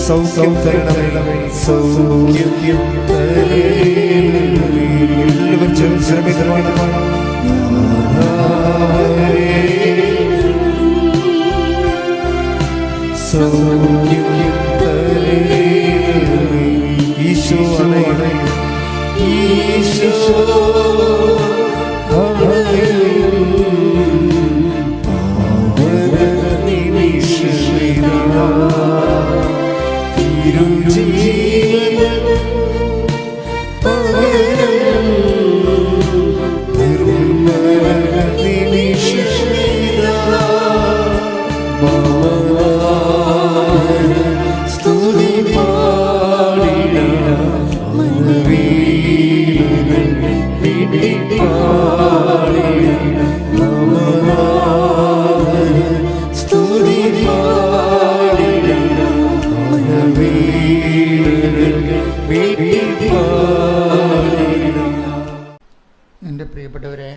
സൗഖ്യം തരണമേ, സൗഖ്യം തരണമേ. എല്ലാവരും ശ്രമിതമാണ്. സൗഖ്യം തരണമേ. ഈശോ അണയണമേ, ഈശോ എൻ്റെ പ്രിയപ്പെട്ടവരെ,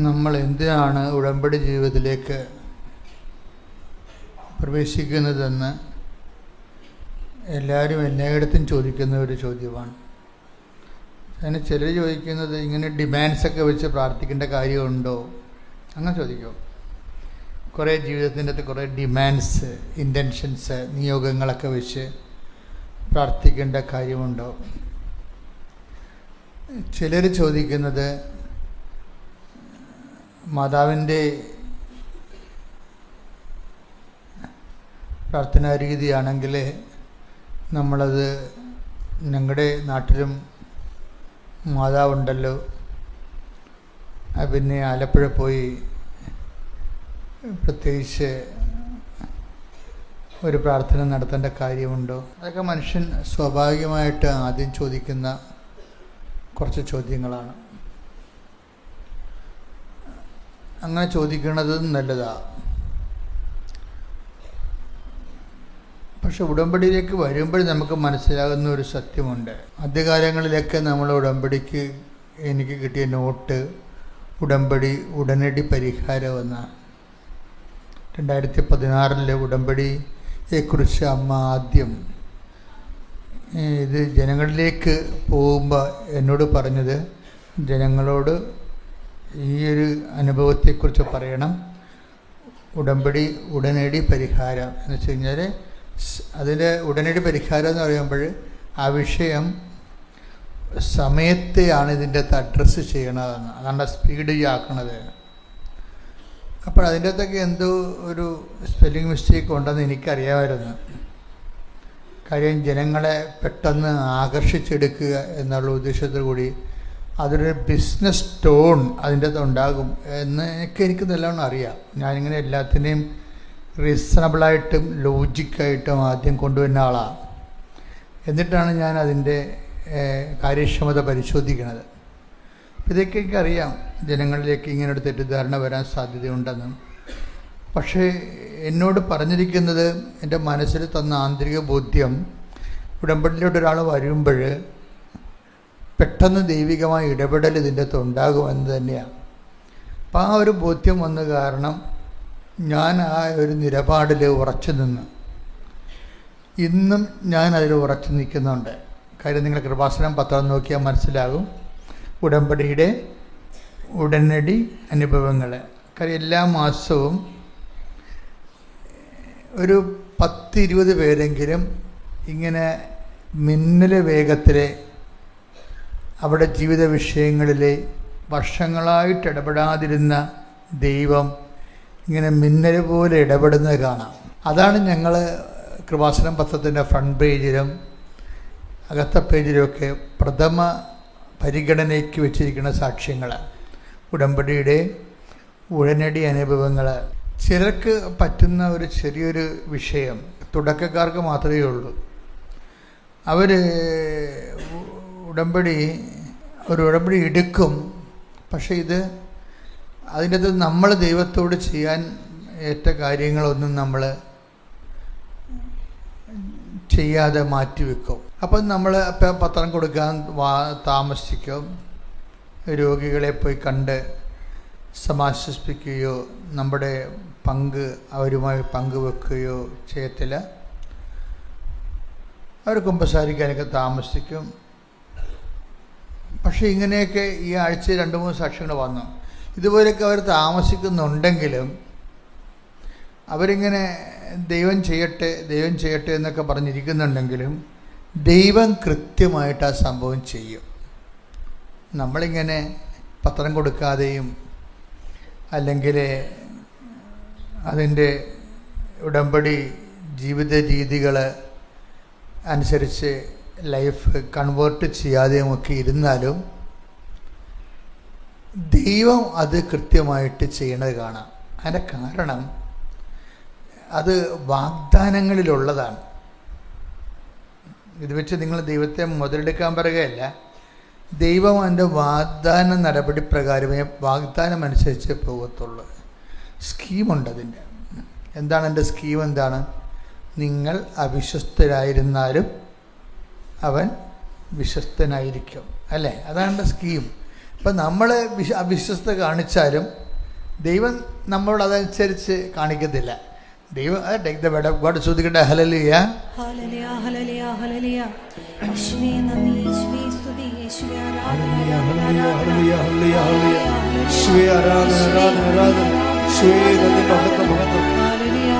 നമ്മൾ എന്തിനാണ് ഉടമ്പടി ജീവിതത്തിലേക്ക് പ്രവേശിക്കുന്നതെന്ന് എല്ലാവരും എല്ലായിടത്തും ചോദിക്കുന്ന ഒരു ചോദ്യമാണ്. അതിന് ചിലർ ചോദിക്കുന്നത് ഇങ്ങനെ ഡിമാൻഡ്സൊക്കെ വെച്ച് പ്രാർത്ഥിക്കേണ്ട കാര്യമുണ്ടോ, അങ്ങനെ ചോദിക്കും. കുറേ ജീവിതത്തിൻ്റെ അകത്ത് കുറേ ഡിമാൻഡ്സ്, ഇൻറ്റൻഷൻസ്, നിയോഗങ്ങളൊക്കെ വെച്ച് പ്രാർത്ഥിക്കേണ്ട കാര്യമുണ്ടോ? ചിലർ ചോദിക്കുന്നത് മാതാവിൻ്റെ പ്രാർത്ഥനാ രീതിയാണെങ്കിൽ നമ്മളത്, ഞങ്ങളുടെ നാട്ടിലും മാതാവുണ്ടല്ലോ, പിന്നെ ആലപ്പുഴ പോയി പ്രത്യേകിച്ച് ഒരു പ്രാർത്ഥന നടത്തേണ്ട കാര്യമുണ്ടോ? അതൊക്കെ മനുഷ്യൻ സ്വാഭാവികമായിട്ട് ആദ്യം ചോദിക്കുന്ന കുറച്ച് ചോദ്യങ്ങളാണ്. അങ്ങനെ ചോദിക്കുന്നത് നല്ലതാണ്. പക്ഷെ ഉടമ്പടിയിലേക്ക് വരുമ്പോൾ നമുക്ക് മനസ്സിലാകുന്ന ഒരു സത്യമുണ്ട്. ആദ്യകാലങ്ങളിലൊക്കെ നമ്മൾ ഉടമ്പടിക്ക് എനിക്ക് കിട്ടിയ നോട്ട് ഉടമ്പടി ഉടനടി പരിഹാരം എന്നാണ്. 2016 ഉടമ്പടിയെക്കുറിച്ച് അമ്മ ആദ്യം ഇത് ജനങ്ങളിലേക്ക് പോകുമ്പോൾ എന്നോട് പറഞ്ഞത്, ജനങ്ങളോട് ഈ ഒരു അനുഭവത്തെക്കുറിച്ച് പറയണം, ഉടമ്പടി ഉടനടി പരിഹാരം എന്ന് വെച്ച് കഴിഞ്ഞാൽ അതിൻ്റെ ഉടനടി പരിഹാരം എന്ന് പറയുമ്പോൾ ആ വിഷയം സമയത്തെയാണ് ഇതിൻ്റെ അകത്ത് അഡ്രസ്സ് ചെയ്യണതെന്ന്, അതാണ് സ്പീഡ് ആക്കണത്. അപ്പോൾ അതിൻ്റെ അകത്തൊക്കെ എന്തോ ഒരു സ്പെല്ലിംഗ് മിസ്റ്റേക്ക് ഉണ്ടെന്ന് എനിക്കറിയാമായിരുന്നു. കാര്യം ജനങ്ങളെ പെട്ടെന്ന് ആകർഷിച്ചെടുക്കുക എന്നുള്ള ഉദ്ദേശത്തോടു കൂടി അതൊരു ബിസിനസ് ടോൺ അതിൻ്റെ അകത്ത് ഉണ്ടാകും എന്ന് എനിക്ക് നല്ലോണം അറിയാം. ഞാനിങ്ങനെ എല്ലാത്തിനെയും റീസണബിളായിട്ടും ലോജിക്കായിട്ടും ആദ്യം കൊണ്ടുവരുന്ന ആളാണ്. എന്നിട്ടാണ് ഞാൻ അതിൻ്റെ കാര്യക്ഷമത പരിശോധിക്കുന്നത്. ഇതൊക്കെ എനിക്കറിയാം, ജനങ്ങളിലേക്ക് ഇങ്ങനെ ഒരു തെറ്റിദ്ധാരണ വരാൻ സാധ്യതയുണ്ടെന്നും. പക്ഷേ എന്നോട് പറഞ്ഞിരിക്കുന്നത്, എൻ്റെ മനസ്സിൽ തന്ന ആന്തരിക ബോധ്യം, ഉടമ്പടിയിലോട്ട് ഒരാൾ വരുമ്പോൾ പെട്ടെന്ന് ദൈവികമായ ഇടപെടൽ ഇതിൻ്റെ അകത്ത് ഉണ്ടാകുമെന്ന് തന്നെയാണ്. അപ്പം ആ ഒരു ബോധ്യം വന്ന കാരണം ഞാൻ ആ ഒരു നിലപാടിൽ ഉറച്ചു നിന്ന്, ഇന്നും ഞാൻ അതിൽ ഉറച്ചു നിൽക്കുന്നുണ്ട്. കാര്യം നിങ്ങൾ കൃപാസനം പത്രം നോക്കിയാൽ മനസ്സിലാകും ഉടമ്പടിയുടെ ഉടനടി അനുഭവങ്ങൾ. കാര്യം എല്ലാ മാസവും ഒരു 10-20 പേരെങ്കിലും ഇങ്ങനെ മിന്നൽ വേഗത്തിൽ അവിടെ ജീവിത വിഷയങ്ങളിൽ വർഷങ്ങളായിട്ട് ഇടപെടാതിരുന്ന ദൈവം ഇങ്ങനെ മിന്നൽ പോലെ ഇടപെടുന്നത് കാണാം. അതാണ് ഞങ്ങൾ കൃപാസനം പത്രത്തിൻ്റെ ഫ്രണ്ട് പേജിലും അകത്ത പേജിലുമൊക്കെ പ്രഥമ പരിഗണനയ്ക്ക് വെച്ചിരിക്കുന്ന സാക്ഷ്യങ്ങൾ, ഉടമ്പടിയുടെ ഉടനടി അനുഭവങ്ങൾ. ചിലർക്ക് പറ്റുന്ന ഒരു ചെറിയൊരു വിഷയം, തുടക്കക്കാർക്ക് മാത്രമേ ഉള്ളൂ. അവർ ഒരു ഉടമ്പടി എടുക്കും. പക്ഷേ അതിൻ്റെ അത് നമ്മൾ ദൈവത്തോട് ചെയ്യാൻ ഏറ്റ കാര്യങ്ങളൊന്നും നമ്മൾ ചെയ്യാതെ മാറ്റിവെക്കും. അപ്പം നമ്മൾ പത്രം കൊടുക്കാൻ താമസിക്കും. രോഗികളെ പോയി കണ്ട് സമാശ്വസിപ്പിക്കുകയോ നമ്മുടെ പങ്ക് അവരുമായി പങ്കുവെക്കുകയോ ചെയ്യത്തില്ല. അവർ കുമ്പസാരിക്കാനൊക്കെ താമസിക്കും. പക്ഷേ ഇങ്ങനെയൊക്കെ ഈ ആഴ്ച 2-3 സാക്ഷ്യങ്ങൾ വന്നു. ഇതുപോലെയൊക്കെ അവർ താമസിക്കുന്നുണ്ടെങ്കിലും അവരിങ്ങനെ ദൈവം ചെയ്യട്ടെ എന്നൊക്കെ പറഞ്ഞിരിക്കുന്നുണ്ടെങ്കിലും ദൈവം കൃത്യമായിട്ട് ആ സംഭവം ചെയ്യും. നമ്മളിങ്ങനെ പത്രം കൊടുക്കാതെയും അല്ലെങ്കിൽ അതിൻ്റെ ഉടമ്പടി ജീവിത രീതികൾ അനുസരിച്ച് ലൈഫ് കൺവേർട്ട് ചെയ്യാതെയുമൊക്കെ ഇരുന്നാലും ദൈവം അത് കൃത്യമായിട്ട് ചെയ്യണത് കാണാം. അതിൻ്റെ കാരണം അത് വാഗ്ദാനങ്ങളിലുള്ളതാണ്. ഇത് വെച്ച് നിങ്ങൾ ദൈവത്തെ മുതലെടുക്കാൻ പറയുകയല്ല. ദൈവം അതിൻ്റെ വാഗ്ദാന നടപടി പ്രകാരമേ വാഗ്ദാനം അനുസരിച്ച് പോകത്തുള്ളൂ. സ്കീമുണ്ട് അതിൻ്റെ. എന്താണ് എൻ്റെ സ്കീം? എന്താണ്? നിങ്ങൾ അവിശ്വസ്തരായിരുന്നാലും അവൻ വിശ്വസ്തനായിരിക്കും, അല്ലേ? അതാണ് എൻ്റെ സ്കീം. ഇപ്പം നമ്മൾ അവിശ്വസ്ത കാണിച്ചാലും ദൈവം നമ്മളോട് അതനുസരിച്ച് കാണിക്കത്തില്ല. ദൈവം take the word of God. ശ്രദ്ധിക്കട്ടെ. Hallelujah, hallelujah, hallelujah, hallelujah. യേശുവേ നന്ദി, യേശുവേ സ്തുതി, യേശുവേ ആരാധന, ഹല്ലേലൂയ, ഹല്ലേലൂയ, ഹല്ലേലൂയ, ഹല്ലേലൂയ. യേശുവേ ആരാധന, ആരാധന, ആരാധന. യേശുവേ നന്ദി, മഹത്വം, മഹത്വം. ഹല്ലേലൂയ,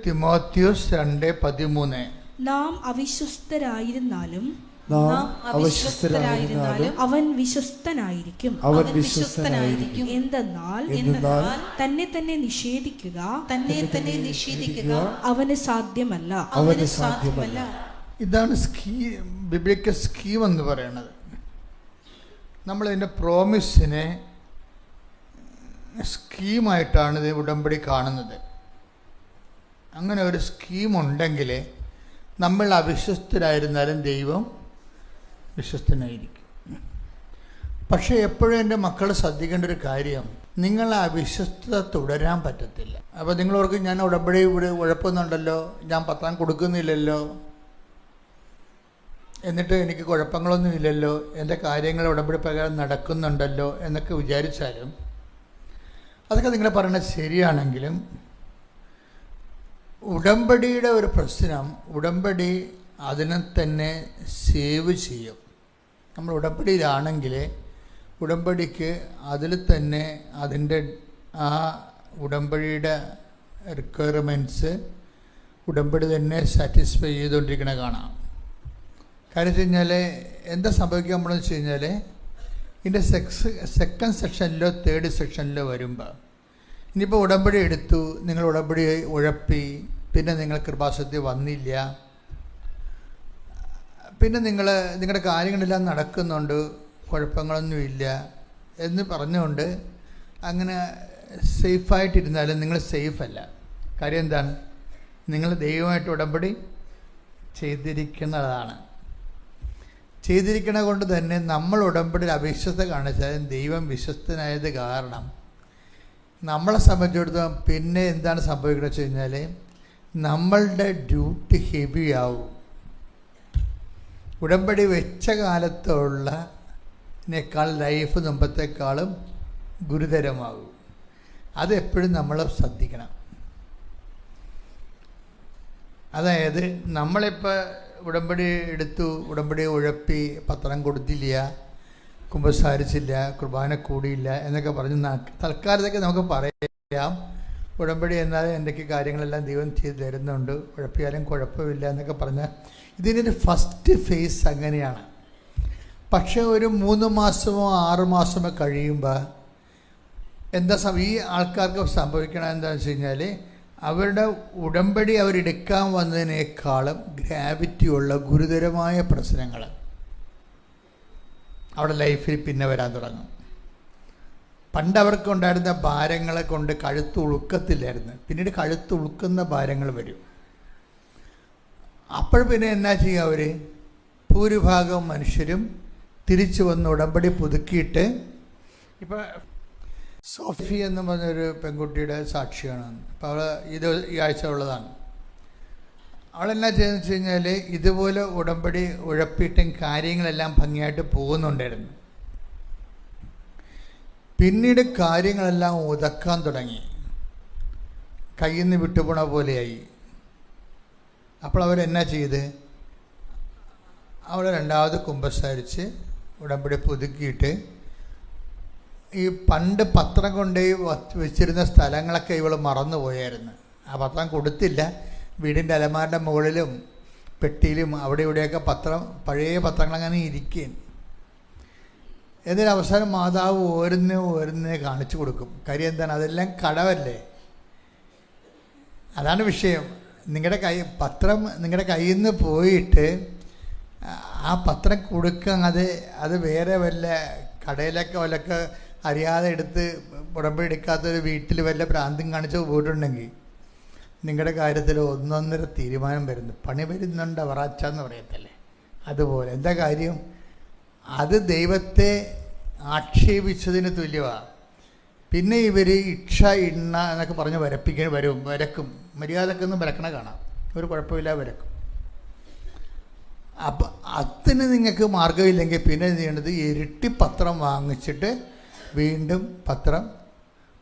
തിമോത്തിയോസ് 2:13 നാം അവിശ്വസ്തരായിരുന്നാലും അവൻ വിശ്വസ്തനായിരിക്കും. എന്തെന്നാൽ തന്നെ തന്നെ നിഷേധിക്കുക അവന് സാധ്യമല്ല. ഇതാണ് ബിബ്ലിക്കൽ സ്കീം എന്ന് പറയുന്നത്. നമ്മളിതിൻ്റെ പ്രോമിസിനെ സ്കീമായിട്ടാണ് ഇത് ഉടമ്പടി കാണുന്നത്. അങ്ങനെ ഒരു സ്കീമുണ്ടെങ്കിൽ നമ്മൾ അവിശ്വസ്തരായിരുന്നാലും ദൈവം വിശ്വസ്തനായിരിക്കും. പക്ഷേ എപ്പോഴും എൻ്റെ മക്കൾ ശ്രദ്ധിക്കേണ്ട ഒരു കാര്യം, നിങ്ങൾ അവിശ്വസ്തത തുടരാൻ പറ്റത്തില്ല. അപ്പോൾ നിങ്ങളോർക്ക് ഞാൻ ഉടമ്പടി ഇവിടെ ഉഴപ്പുന്നുണ്ടല്ലോ, ഞാൻ പത്രം കൊടുക്കുന്നില്ലല്ലോ, എന്നിട്ട് എനിക്ക് കുഴപ്പങ്ങളൊന്നും ഇല്ലല്ലോ, എൻ്റെ കാര്യങ്ങൾ ഉടമ്പടി പ്രകാരം നടക്കുന്നുണ്ടല്ലോ എന്നൊക്കെ വിചാരിച്ചാലും അതൊക്കെ നിങ്ങൾ പറയുന്നത് ശരിയാണെങ്കിലും ഉടമ്പടിയുടെ ഒരു പ്രശ്നം, ഉടമ്പടി അതിനെ തന്നെ സേവ് ചെയ്യും. നമ്മൾ ഉടമ്പടിയിലാണെങ്കിൽ ഉടമ്പടിക്ക് അതിൽ തന്നെ അതിൻ്റെ ആ ഉടമ്പടിയുടെ റിക്വയർമെൻറ്റ്സ് ഉടമ്പടി തന്നെ സാറ്റിസ്ഫൈ ചെയ്തുകൊണ്ടിരിക്കണ കാണാം. കാര്യം വെച്ച് കഴിഞ്ഞാൽ എന്താ സംഭവിക്കുക നമ്മളെന്ന് വെച്ച് കഴിഞ്ഞാൽ ഇതിൻ്റെ സെക്കൻഡ് സെക്ഷനിലോ തേർഡ് സെക്ഷനിലോ വരുമ്പോൾ ഇനിയിപ്പോൾ ഉടമ്പടി എടുത്തു, നിങ്ങൾ ഉടമ്പടി ഉഴപ്പി, പിന്നെ നിങ്ങൾ കൃപാസനത്തിൽ വന്നില്ല, പിന്നെ നിങ്ങളുടെ കാര്യങ്ങളെല്ലാം നടക്കുന്നുണ്ട്, കുഴപ്പങ്ങളൊന്നുമില്ല എന്ന് പറഞ്ഞുകൊണ്ട് അങ്ങനെ സേഫായിട്ടിരുന്നാലും നിങ്ങൾ സേഫല്ല. കാര്യം എന്താണ്? നിങ്ങൾ ദൈവമായിട്ട് ഉടമ്പടി ചെയ്തിരിക്കുന്നതാണ്. ചെയ്തിരിക്കണ കൊണ്ട് തന്നെ നമ്മൾ ഉടമ്പടിയിൽ അവിശ്വസ്ത കാണിച്ചാലും ദൈവം വിശ്വസ്തനായത് കാരണം നമ്മളെ സംബന്ധിച്ചിടത്തോളം പിന്നെ എന്താണ് സംഭവിക്കുന്നത് വെച്ച് കഴിഞ്ഞാൽ നമ്മളുടെ ഡ്യൂട്ടി ഹെവി ആവും. ഉടമ്പടി വെച്ച കാലത്തുള്ളതിനേക്കാൾ ലൈഫ് മുമ്പത്തേക്കാളും ഗുരുതരമാകും. അതെപ്പോഴും നമ്മൾ ശ്രദ്ധിക്കണം. അതായത് നമ്മളിപ്പോൾ ഉടമ്പടി എടുത്തു, ഉടമ്പടി ഉഴപ്പി, പത്രം കൊടുത്തില്ല, കുമ്പസാരിച്ചില്ല, കുർബാന കൂടിയില്ല എന്നൊക്കെ പറഞ്ഞ് തൽക്കാലത്തേക്ക് നമുക്ക് പറയാം, ഉടമ്പടി എന്നാൽ എന്തൊക്കെ കാര്യങ്ങളെല്ലാം ദൈവം ചെയ്ത് തരുന്നുണ്ട്, ഉഴപ്പിയാലും കുഴപ്പമില്ല എന്നൊക്കെ പറഞ്ഞാൽ ഇതിൻ്റെ ഒരു ഫസ്റ്റ് ഫേസ് അങ്ങനെയാണ്. പക്ഷേ ഒരു 3 മാസമോ 6 മാസമോ കഴിയുമ്പോൾ ഈ ആൾക്കാർക്ക് സംഭവിക്കണം എന്താണെന്ന് വെച്ച് കഴിഞ്ഞാൽ അവരുടെ ഉടമ്പടി അവരെടുക്കാൻ വന്നതിനേക്കാളും ഗ്രാവിറ്റിയുള്ള ഗുരുതരമായ പ്രശ്നങ്ങൾ അവിടെ ലൈഫിൽ പിന്നെ വരാൻ തുടങ്ങും. പണ്ട് അവർക്കുണ്ടായിരുന്ന ഭാരങ്ങളെ കൊണ്ട് കഴുത്ത് ഉളുക്കത്തില്ലായിരുന്നു, പിന്നീട് കഴുത്ത് ഉളുക്കുന്ന ഭാരങ്ങൾ വരും. അപ്പോൾ പിന്നെ എന്നാ ചെയ്യുക, അവർ ഭൂരിഭാഗം മനുഷ്യരും തിരിച്ചു വന്ന് ഉടമ്പടി പുതുക്കിയിട്ട്, ഇപ്പോൾ സോഫി എന്ന് പറഞ്ഞൊരു പെൺകുട്ടിയുടെ സാക്ഷിയാണ്. അപ്പോൾ അവൾ ഈ ആഴ്ച ഉള്ളതാണ്. അവളെന്നാ ചെയ്യുന്നത് വെച്ച് കഴിഞ്ഞാൽ ഇതുപോലെ ഉടമ്പടി ഉഴപ്പിയിട്ടും കാര്യങ്ങളെല്ലാം ഭംഗിയായിട്ട് പോകുന്നുണ്ടായിരുന്നു. പിന്നീട് കാര്യങ്ങളെല്ലാം ഉതക്കാൻ തുടങ്ങി, കയ്യിൽ നിന്ന് വിട്ടുപോണ പോലെയായി. അപ്പോൾ അവരെന്നാ ചെയ്ത്, അവൾ 2ാമത് കുമ്പസാരിച്ച് ഉടമ്പടി പുതുക്കിയിട്ട് ഈ പണ്ട് പത്രം കൊണ്ട് വെച്ചിരുന്ന സ്ഥലങ്ങളൊക്കെ ഇവൾ മറന്നുപോയായിരുന്നു. ആ പത്രം കൊടുത്തില്ല, വീടിൻ്റെ അലമാരുടെ മുകളിലും പെട്ടിയിലും അവിടെ ഇവിടെയൊക്കെ പഴയ പത്രങ്ങളങ്ങനെ ഇരിക്കുകയും. എന്നിട്ട് അവസാനം മാതാവ് ഓരോന്നേ കാണിച്ചു കൊടുക്കും. കാര്യം എന്താണ്, അതെല്ലാം കടവല്ലേ. അതാണ് വിഷയം. പത്രം നിങ്ങളുടെ കയ്യിൽ നിന്ന് പോയിട്ട് ആ പത്രം കൊടുക്കാൻ അത് വേറെ വല്ല കടയിലൊക്കെ വല്ലൊക്കെ അറിയാതെ എടുത്ത് ഉടമ്പടി എടുക്കാത്തൊരു വീട്ടിൽ വല്ല ഭ്രാന്തും കാണിച്ച് പോയിട്ടുണ്ടെങ്കിൽ നിങ്ങളുടെ കാര്യത്തിൽ 1-1.5 തീരുമാനം വരുന്നു. പണി വരുന്നുണ്ട് അവറാച്ചാന്ന് പറയത്തല്ലേ, അതുപോലെ. എന്താ കാര്യം, അത് ദൈവത്തെ ആക്ഷേപിച്ചതിന് തുല്യമാണ്. പിന്നെ ഇവർ ഇക്ഷ ഇണ്ണ എന്നൊക്കെ പറഞ്ഞ് വരക്കും. മര്യാദക്കൊന്നും വരക്കണ കാണാം, ഒരു കുഴപ്പമില്ല വരക്കും. അപ്പം അതിന് നിങ്ങൾക്ക് മാർഗമില്ലെങ്കിൽ പിന്നെ ചെയ്യേണ്ടത് ഇരട്ടി പത്രം വാങ്ങിച്ചിട്ട് വീണ്ടും പത്രം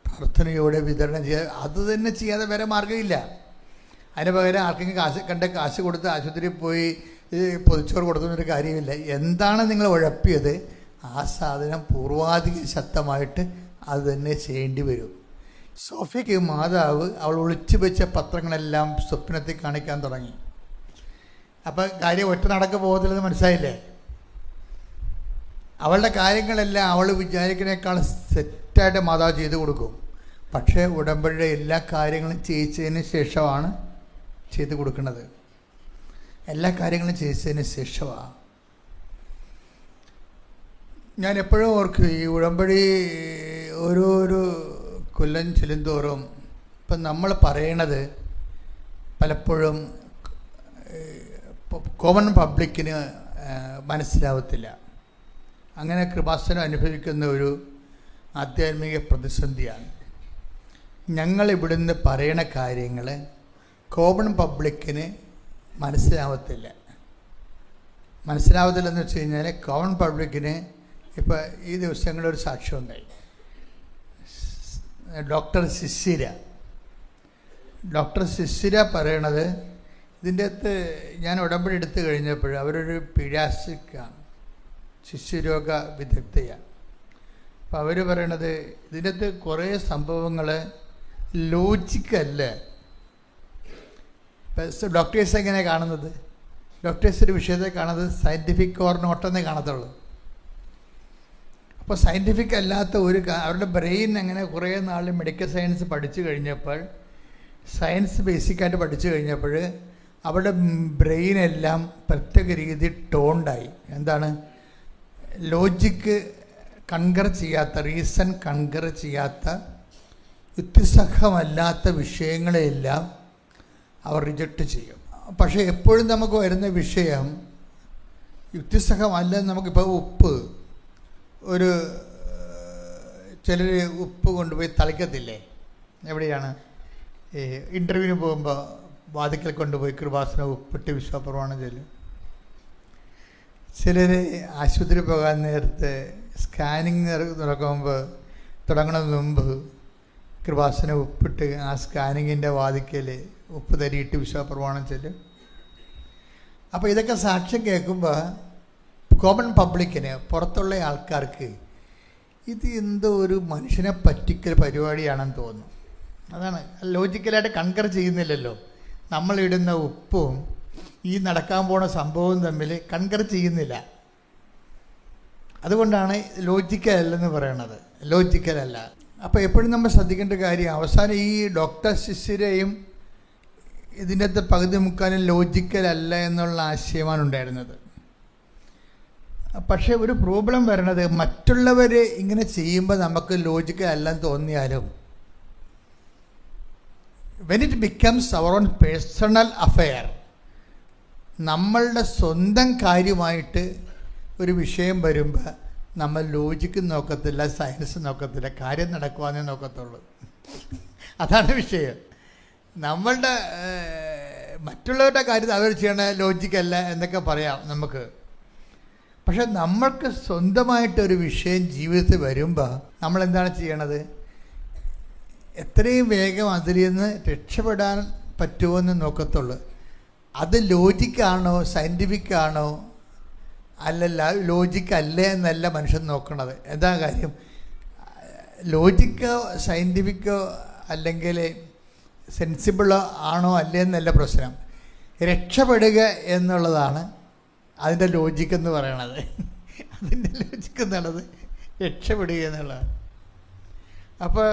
പ്രാർത്ഥനയോടെ വിതരണം ചെയ്യുക. അത് തന്നെ ചെയ്യാതെ വേറെ മാർഗമില്ല. അതിന് പകരം ആർക്കെങ്കിലും കാശ് കൊടുത്ത് ആശുപത്രിയിൽ പോയി പൊതിച്ചോറ് കൊടുക്കുന്നൊരു കാര്യമില്ല. എന്താണ് നിങ്ങൾ ഉഴപ്പിയത്, ആ സാധനം പൂർവാധിക ശക്തമായിട്ട് അത് തന്നെ ചെയ്യേണ്ടി വരും. സോഫിയയ്ക്ക് മാതാവ് അവൾ ഒളിച്ചു വെച്ച പത്രങ്ങളെല്ലാം സ്വപ്നത്തിൽ കാണിക്കാൻ തുടങ്ങി. അപ്പം കാര്യം ഒറ്റ നടക്ക് പോകത്തില്ലെന്ന് മനസ്സിലായില്ലേ. അവളുടെ കാര്യങ്ങളെല്ലാം അവൾ വിചാരിക്കുന്നതിനേക്കാൾ സെറ്റായിട്ട് മാതാവ് ചെയ്തു കൊടുക്കും. പക്ഷേ ഉടമ്പടിയുടെ എല്ലാ കാര്യങ്ങളും ചെയ്യിച്ചതിന് ശേഷമാണ് ചെയ്തു കൊടുക്കുന്നത്. എല്ലാ കാര്യങ്ങളും ചെയ്യിച്ചതിന് ശേഷമാണ്. ഞാൻ എപ്പോഴും ഓർക്കും, ഈ ഉടമ്പടി ഓരോരോ കൊല്ലം ചെല്ലുന്തോറും ഇപ്പം നമ്മൾ പറയണത് പലപ്പോഴും കോമൺ പബ്ലിക്കിന് മനസ്സിലാവത്തില്ല. അങ്ങനെ കൃപാസനം അനുഭവിക്കുന്ന ഒരു ആധ്യാത്മിക പ്രതിസന്ധിയാണ്. ഞങ്ങളിവിടുന്ന് പറയണ കാര്യങ്ങൾ കോമൺ പബ്ലിക്കിന് മനസ്സിലാവത്തില്ലെന്ന് വെച്ച് കഴിഞ്ഞാൽ കോമൺ പബ്ലിക്കിന് ഇപ്പോൾ ഈ ദിവസങ്ങളൊരു സാക്ഷ്യം ഉണ്ടായി. ഡോക്ടർ സിസിര പറയണത്, ഇതിൻ്റെ അകത്ത് ഞാൻ ഉടമ്പടി എടുത്തു കഴിഞ്ഞപ്പോൾ അവരൊരു പീഡിയാട്രിക്കാണ്, ശിശുരോഗ വിദഗ്ധയാണ്. അപ്പോൾ അവർ പറയണത് ഇതിൻ്റെ അകത്ത് കുറേ സംഭവങ്ങൾ ലോജിക്കല്ല. ഇപ്പം ഡോക്ടേഴ്സ് എങ്ങനെയാണ് കാണുന്നത്, ഡോക്ടേഴ്സ് ഒരു വിഷയത്തെ കാണുന്നത് സയൻറ്റിഫിക് ഓർ നോട്ടെന്നേ കാണത്തുള്ളൂ. അപ്പോൾ സയൻറ്റിഫിക് അല്ലാത്ത അവരുടെ ബ്രെയിൻ അങ്ങനെ കുറേ നാൾ മെഡിക്കൽ സയൻസ് പഠിച്ചു കഴിഞ്ഞപ്പോൾ, സയൻസ് ബേസിക്കായിട്ട് പഠിച്ചു കഴിഞ്ഞപ്പോൾ അവരുടെ ബ്രെയിനെല്ലാം പ്രത്യേക രീതി ടോണ്ടായി. എന്താണ്, ലോജിക്ക് കൺകർ ചെയ്യാത്ത, റീസൺ കൺകർ ചെയ്യാത്ത, യുക്തിസഹമല്ലാത്ത വിഷയങ്ങളെയെല്ലാം അവർ റിജക്റ്റ് ചെയ്യും. പക്ഷേ എപ്പോഴും നമുക്ക് വരുന്ന വിഷയം യുക്തിസഹമല്ലെന്ന്. നമുക്കിപ്പോൾ ഉപ്പ്, ചിലർ ഉപ്പ് കൊണ്ടുപോയി തളിക്കത്തില്ലേ, എവിടെയാണ് ഈ ഇൻ്റർവ്യൂവിന് പോകുമ്പോൾ വാതിക്കൽ കൊണ്ടുപോയി കൃപാസനം ഉപ്പിട്ട് വിശ്വാസപ്രമാണം ചൊല്ലും. ചിലർ ആശുപത്രി പോകാൻ നേരത്തെ സ്കാനിങ് തുടങ്ങുന്നതിന് മുമ്പ് കൃപാസനം ഉപ്പിട്ട് ആ സ്കാനിങ്ങിൻ്റെ വാതിക്കൽ ഉപ്പ് തരിയിട്ട് വിശ്വാസപ്രമാണം ചൊല്ലും. അപ്പോൾ ഇതൊക്കെ സാക്ഷ്യം കേൾക്കുമ്പോൾ കോമൺ പബ്ലിക്കിന്, പുറത്തുള്ള ആൾക്കാർക്ക് ഇത് എന്തോ ഒരു മനുഷ്യനെ പറ്റിക്കൽ പരിപാടിയാണെന്ന് തോന്നുന്നു. അതാണ് ലോജിക്കലായിട്ട് കൺകർ ചെയ്യുന്നില്ലല്ലോ. നമ്മളിടുന്ന ഉപ്പും ഈ നടക്കാൻ പോണ സംഭവവും തമ്മിൽ കൺകർ ചെയ്യുന്നില്ല. അതുകൊണ്ടാണ് ലോജിക്കലല്ലെന്ന് പറയണത്. ലോജിക്കലല്ല. അപ്പോൾ എപ്പോഴും നമ്മൾ ശ്രദ്ധിക്കേണ്ട കാര്യം, അവസാനം ഈ ഡോക്ടർ ശിശിരയും ഇതിൻ്റെ പകുതി മുക്കാലും ലോജിക്കലല്ല എന്നുള്ള ആശയമാണ് ഉണ്ടായിരുന്നത്. പക്ഷേ ഒരു പ്രോബ്ലം വരണത്, മറ്റുള്ളവർ ഇങ്ങനെ ചെയ്യുമ്പോൾ നമുക്ക് ലോജിക്കൽ അല്ലെന്ന് തോന്നിയാലും when it becomes our own personal affair, നമ്മളുടെ സ്വന്തം കാര്യമായിട്ട് ഒരു വിഷയം വരുമ്പോൾ നമ്മൾ ലോജിക്ക് നോക്കത്തില്ല, സയൻസ് നോക്കത്തില്ല, കാര്യം നടക്കുവാന്നേ നോക്കത്തുള്ളൂ. അതാണ് വിഷയം. നമ്മളുടെ മറ്റുള്ളവരുടെ കാര്യത്തിൽ അവർ ചെയ്യണ ലോജിക്കല്ല എന്നൊക്കെ പറയാം നമുക്ക്. പക്ഷെ നമ്മൾക്ക് സ്വന്തമായിട്ടൊരു വിഷയം ജീവിതത്തിൽ വരുമ്പോൾ നമ്മളെന്താണ് ചെയ്യണത്? എത്രയും വേഗം അതിൽ നിന്ന് രക്ഷപ്പെടാൻ പറ്റുമോ എന്ന് നോക്കത്തുള്ളൂ. അത് ലോജിക്കാണോ സയൻറ്റിഫിക്കാണോ അല്ലല്ല, ലോജിക്കല്ലേ എന്നല്ല മനുഷ്യൻ നോക്കണത്. എന്താ കാര്യം? ലോജിക്കോ സയൻറ്റിഫിക്കോ അല്ലെങ്കിൽ സെൻസിബിളോ ആണോ അല്ലേ എന്നല്ല പ്രശ്നം. രക്ഷപ്പെടുക എന്നുള്ളതാണ് അതിൻ്റെ ലോജിക്കെന്ന് പറയണത്. അതിൻ്റെ ലോജിക്ക് എന്നുള്ളത് രക്ഷപ്പെടുക എന്നുള്ളതാണ്. അപ്പോൾ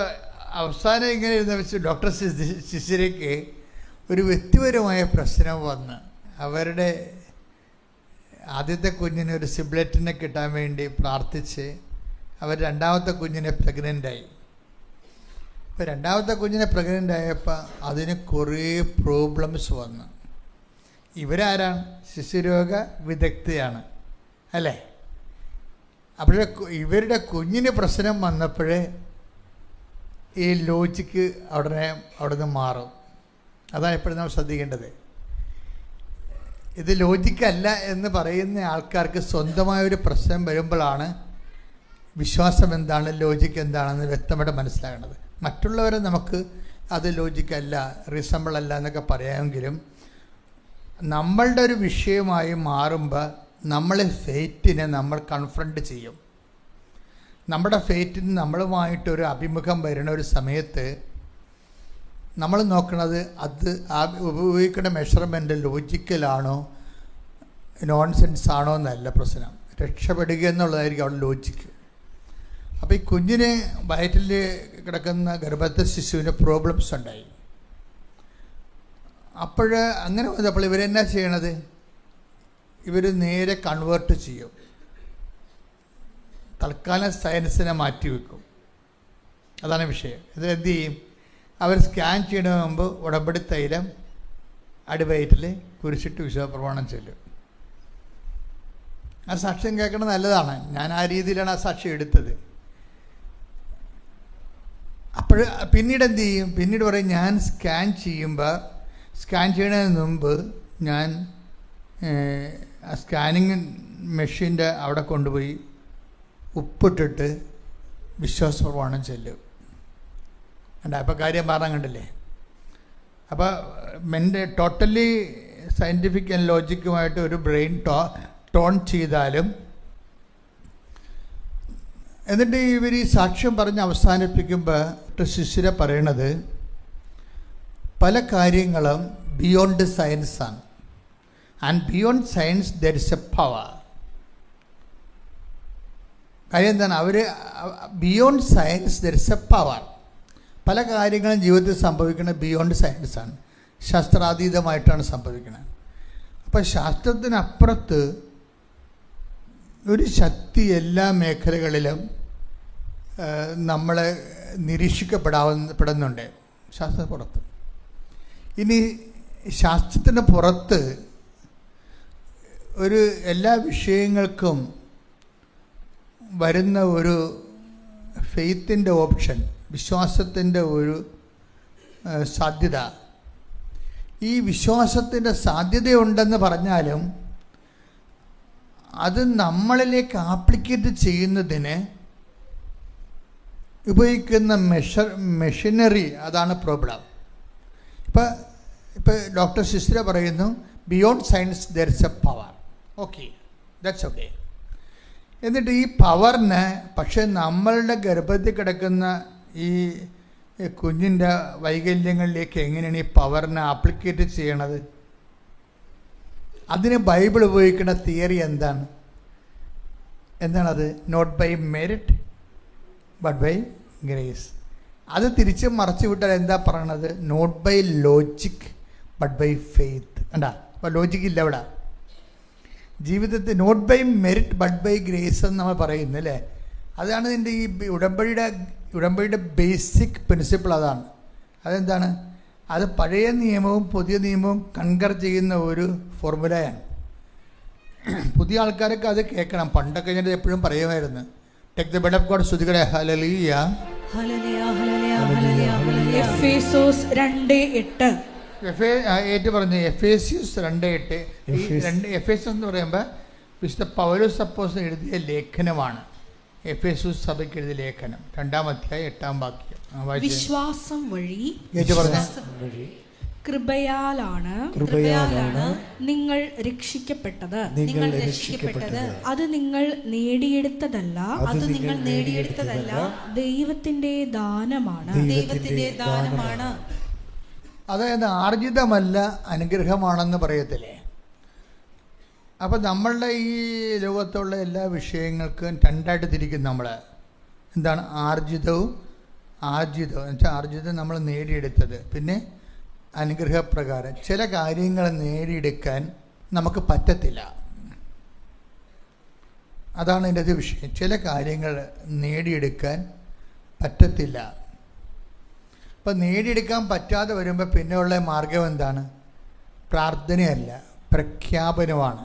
അവസാനം ഇങ്ങനെ ഇരുന്ന് വെച്ച് ഡോക്ടർ ശിശിരയ്ക്ക് ഒരു വ്യക്തിപരമായ പ്രശ്നം വന്ന് അവരുടെ ആദ്യത്തെ കുഞ്ഞിന് ഒരു സിബ്ലറ്റിനെ കിട്ടാൻ വേണ്ടി പ്രാർത്ഥിച്ച് അവർ രണ്ടാമത്തെ കുഞ്ഞിനെ പ്രഗ്നൻ്റായി. അപ്പോൾ രണ്ടാമത്തെ കുഞ്ഞിനെ പ്രഗ്നൻ്റ് ആയപ്പോൾ അതിന് കുറേ പ്രോബ്ലംസ് വന്നു. ഇവരാരാണ്? ശിശുരോഗ വിദഗ്ധയാണ് അല്ലേ? അപ്പോഴേ ഇവരുടെ കുഞ്ഞിന് പ്രശ്നം വന്നപ്പോഴേ ഈ ലോജിക്ക് അവിടെ നിന്ന് മാറും. അതാണ് എപ്പോഴും നമ്മൾ ശ്രദ്ധിക്കേണ്ടത്. ഇത് ലോജിക്കല്ല എന്ന് പറയുന്ന ആൾക്കാർക്ക് സ്വന്തമായൊരു പ്രശ്നം വരുമ്പോഴാണ് വിശ്വാസം എന്താണ്, ലോജിക്ക് എന്താണെന്ന് വ്യക്തമായിട്ട് മനസ്സിലാകേണ്ടത്. മറ്റുള്ളവരെ നമുക്ക് അത് ലോജിക്കല്ല, റീസണബിൾ അല്ല എന്നൊക്കെ പറയാമെങ്കിലും നമ്മളുടെ ഒരു വിഷയമായി മാറുമ്പോൾ നമ്മളെ ഫേറ്റിനെ നമ്മൾ കൺഫ്രണ്ട് ചെയ്യും. നമ്മുടെ ഫേറ്റിന് നമ്മളുമായിട്ടൊരു അഭിമുഖം വരുന്ന ഒരു സമയത്ത് നമ്മൾ നോക്കുന്നത് അത് ഉപയോഗിക്കുന്ന മെഷർമെൻറ്റ് ലോജിക്കലാണോ നോൺസെൻസ് ആണോ എന്നല്ല പ്രശ്നം. രക്ഷപ്പെടുക എന്നുള്ളതായിരിക്കും അവിടെ ലോജിക്ക്. അപ്പോൾ ഈ കുഞ്ഞിന് വയറ്റിൽ കിടക്കുന്ന ഗർഭസ്ഥ ശിശുവിന് പ്രോബ്ലംസ് ഉണ്ടായി. അപ്പോൾ അങ്ങനെ വന്നപ്പോൾ ഇവരെന്നാ ചെയ്യണത്? ഇവർ നേരെ കൺവേർട്ട് ചെയ്യും. തൽക്കാലം സയൻസിനെ മാറ്റിവെക്കും. അതാണ് വിഷയം. ഇത് എന്ത് ചെയ്യും? അവർ സ്കാൻ ചെയ്യുന്നതിന് മുമ്പ് ഉടമ്പടി തൈലം അടിവയറ്റിൽ കുരിശിട്ട് വിശ്വാസപ്രമാണം ചൊല്ലും. ആ സാക്ഷ്യം കേൾക്കുന്നത് നല്ലതാണ്. ഞാൻ ആ രീതിയിലാണ് ആ സാക്ഷ്യം എടുത്തത്. അപ്പോൾ പിന്നീട് എന്ത് ചെയ്യും? പിന്നീട് പറയും, ഞാൻ സ്കാൻ ചെയ്യുന്നതിന് മുമ്പ് ഞാൻ സ്കാനിങ് മെഷീൻ്റെ അവിടെ കൊണ്ടുപോയി ഉപ്പിട്ടിട്ട് വിശ്വാസപ്രമാണം ചൊല്ലും. അപ്പോൾ കാര്യം പറഞ്ഞാൽ കണ്ടില്ലേ? അപ്പോൾ ടോട്ടലി സയൻറ്റിഫിക് ആൻഡ് ലോജിക്കുമായിട്ട് ഒരു ബ്രെയിൻ ടോൺ ചെയ്താലും എന്നിട്ട് ഇവർ ഈ സാക്ഷ്യം പറഞ്ഞ് അവസാനിപ്പിക്കുമ്പോൾ ശിശിര പറയണത് പല കാര്യങ്ങളും ബിയോണ്ട് സയൻസാണ്. And beyond science there is a power. കാര്യം എന്താണ്? അവർ beyond science there is a power. പല കാര്യങ്ങളും ജീവിതത്തിൽ സംഭവിക്കുന്നത് ബിയോണ്ട് സയൻസാണ്, ശാസ്ത്രാതീതമായിട്ടാണ് സംഭവിക്കുന്നത്. അപ്പോൾ ശാസ്ത്രത്തിനപ്പുറത്ത് ഒരു ശക്തി എല്ലാ മേഖലകളിലും നമ്മളെ നിരീക്ഷിക്കപ്പെടുന്നുണ്ട് ശാസ്ത്രപ്പുറത്ത്. ഇനി ശാസ്ത്രത്തിന് പുറത്ത് ഒരു എല്ലാ വിഷയങ്ങൾക്കും വരുന്ന ഒരു ഫെയ്ത്തിൻ്റെ ഓപ്ഷൻ, വിശ്വാസത്തിൻ്റെ ഒരു സാധ്യത. ഈ വിശ്വാസത്തിൻ്റെ സാധ്യതയുണ്ടെന്ന് പറഞ്ഞാലും അത് നമ്മളിലേക്ക് ആപ്ലിക്കേറ്റ് ചെയ്യുന്നതിന് ഉപയോഗിക്കുന്ന മെഷീനറി, അതാണ് പ്രോബ്ലം. ഇപ്പോൾ ഡോക്ടർ ശിശിര പറയുന്നു beyond science there is a power. Okay, that's okay. എന്നിട്ട് ഈ പവറിന് പക്ഷെ നമ്മളുടെ ഗർഭത്തിൽ കിടക്കുന്ന ഈ കുഞ്ഞിൻ്റെ വൈകല്യങ്ങളിലേക്ക് എങ്ങനെയാണ് ഈ പവറിനെ ആപ്ലിക്കേറ്റ് ചെയ്യണത്? അതിന് ബൈബിൾ ഉപയോഗിക്കുന്ന തിയറി എന്താണത്? Not by merit but by grace. അത് തിരിച്ച് മറച്ചു വിട്ടാൽ എന്താ പറയണത്? Not by logic but by faith. കണ്ടാ, അപ്പോൾ ലോജിക്ക് ഇല്ല ഇവിടെ. ജീവിതത്തിൽ not by merit but by grace എന്ന് നമ്മൾ പറയുന്നു അല്ലേ? അതാണ് ഇതിൻ്റെ ഈ ഉടമ്പടിയുടെ ബേസിക് പ്രിൻസിപ്പിൾ. അതെന്താണ്? അത് പഴയ നിയമവും പുതിയ നിയമവും കൺകർ ചെയ്യുന്ന ഒരു ഫോർമുലയാണ്. പുതിയ ആൾക്കാരൊക്കെ അത് കേൾക്കണം. പണ്ടൊക്കെ ഞാൻ എപ്പോഴും പറയുമായിരുന്നു, take the word of God, സ്തുതിക്കട്ടെ, hallelujah, hallelujah, hallelujah, hallelujah, hallelujah. Ephesus 2:8 ഏറ്റു പറഞ്ഞു. എഫേസ്യൂസ് 2:8. എഫേസ്യൂസ് എന്ന് പറയുമ്പോൾ വിശുദ്ധ പൗലോസ് അപ്പോസ്തലൻ എഴുതിയ ലേഖനമാണ്. എഫേസ്യൂസ് സഭയ്ക്ക് എഴുതിയ ലേഖനം, 2-ാം അധ്യായം 8-ാം വാക്യം. വിശ്വാസം വഴി ഏറ്റു പറഞ്ഞു. കൃപയാലാണ് നിങ്ങൾ രക്ഷിക്കപ്പെട്ടത്. അത് നിങ്ങൾ നേടിയെടുത്തതല്ല, ദൈവത്തിന്റെ ദാനമാണ്. അതായത് ആർജിതമല്ല, അനുഗ്രഹമാണെന്ന് പറയത്തില്ലേ? അപ്പം നമ്മളുടെ ഈ ലോകത്തുള്ള എല്ലാ വിഷയങ്ങൾക്കും രണ്ടായിട്ട് തിരിക്കും നമ്മൾ. എന്താണ് ആർജിതം എന്ന് വെച്ചാൽ ആർജിതം നമ്മൾ നേടിയെടുത്തത്, പിന്നെ അനുഗ്രഹപ്രകാരം ചില കാര്യങ്ങൾ നേടിയെടുക്കാൻ നമുക്ക് പറ്റത്തില്ല. അതാണ് എൻ്റെ വിഷയം. ചില കാര്യങ്ങൾ നേടിയെടുക്കാൻ പറ്റത്തില്ല. അപ്പം നേടിയെടുക്കാൻ പറ്റാതെ വരുമ്പോൾ പിന്നെയുള്ള മാർഗം എന്താണ്? പ്രാർത്ഥനയല്ല, പ്രഖ്യാപനമാണ്.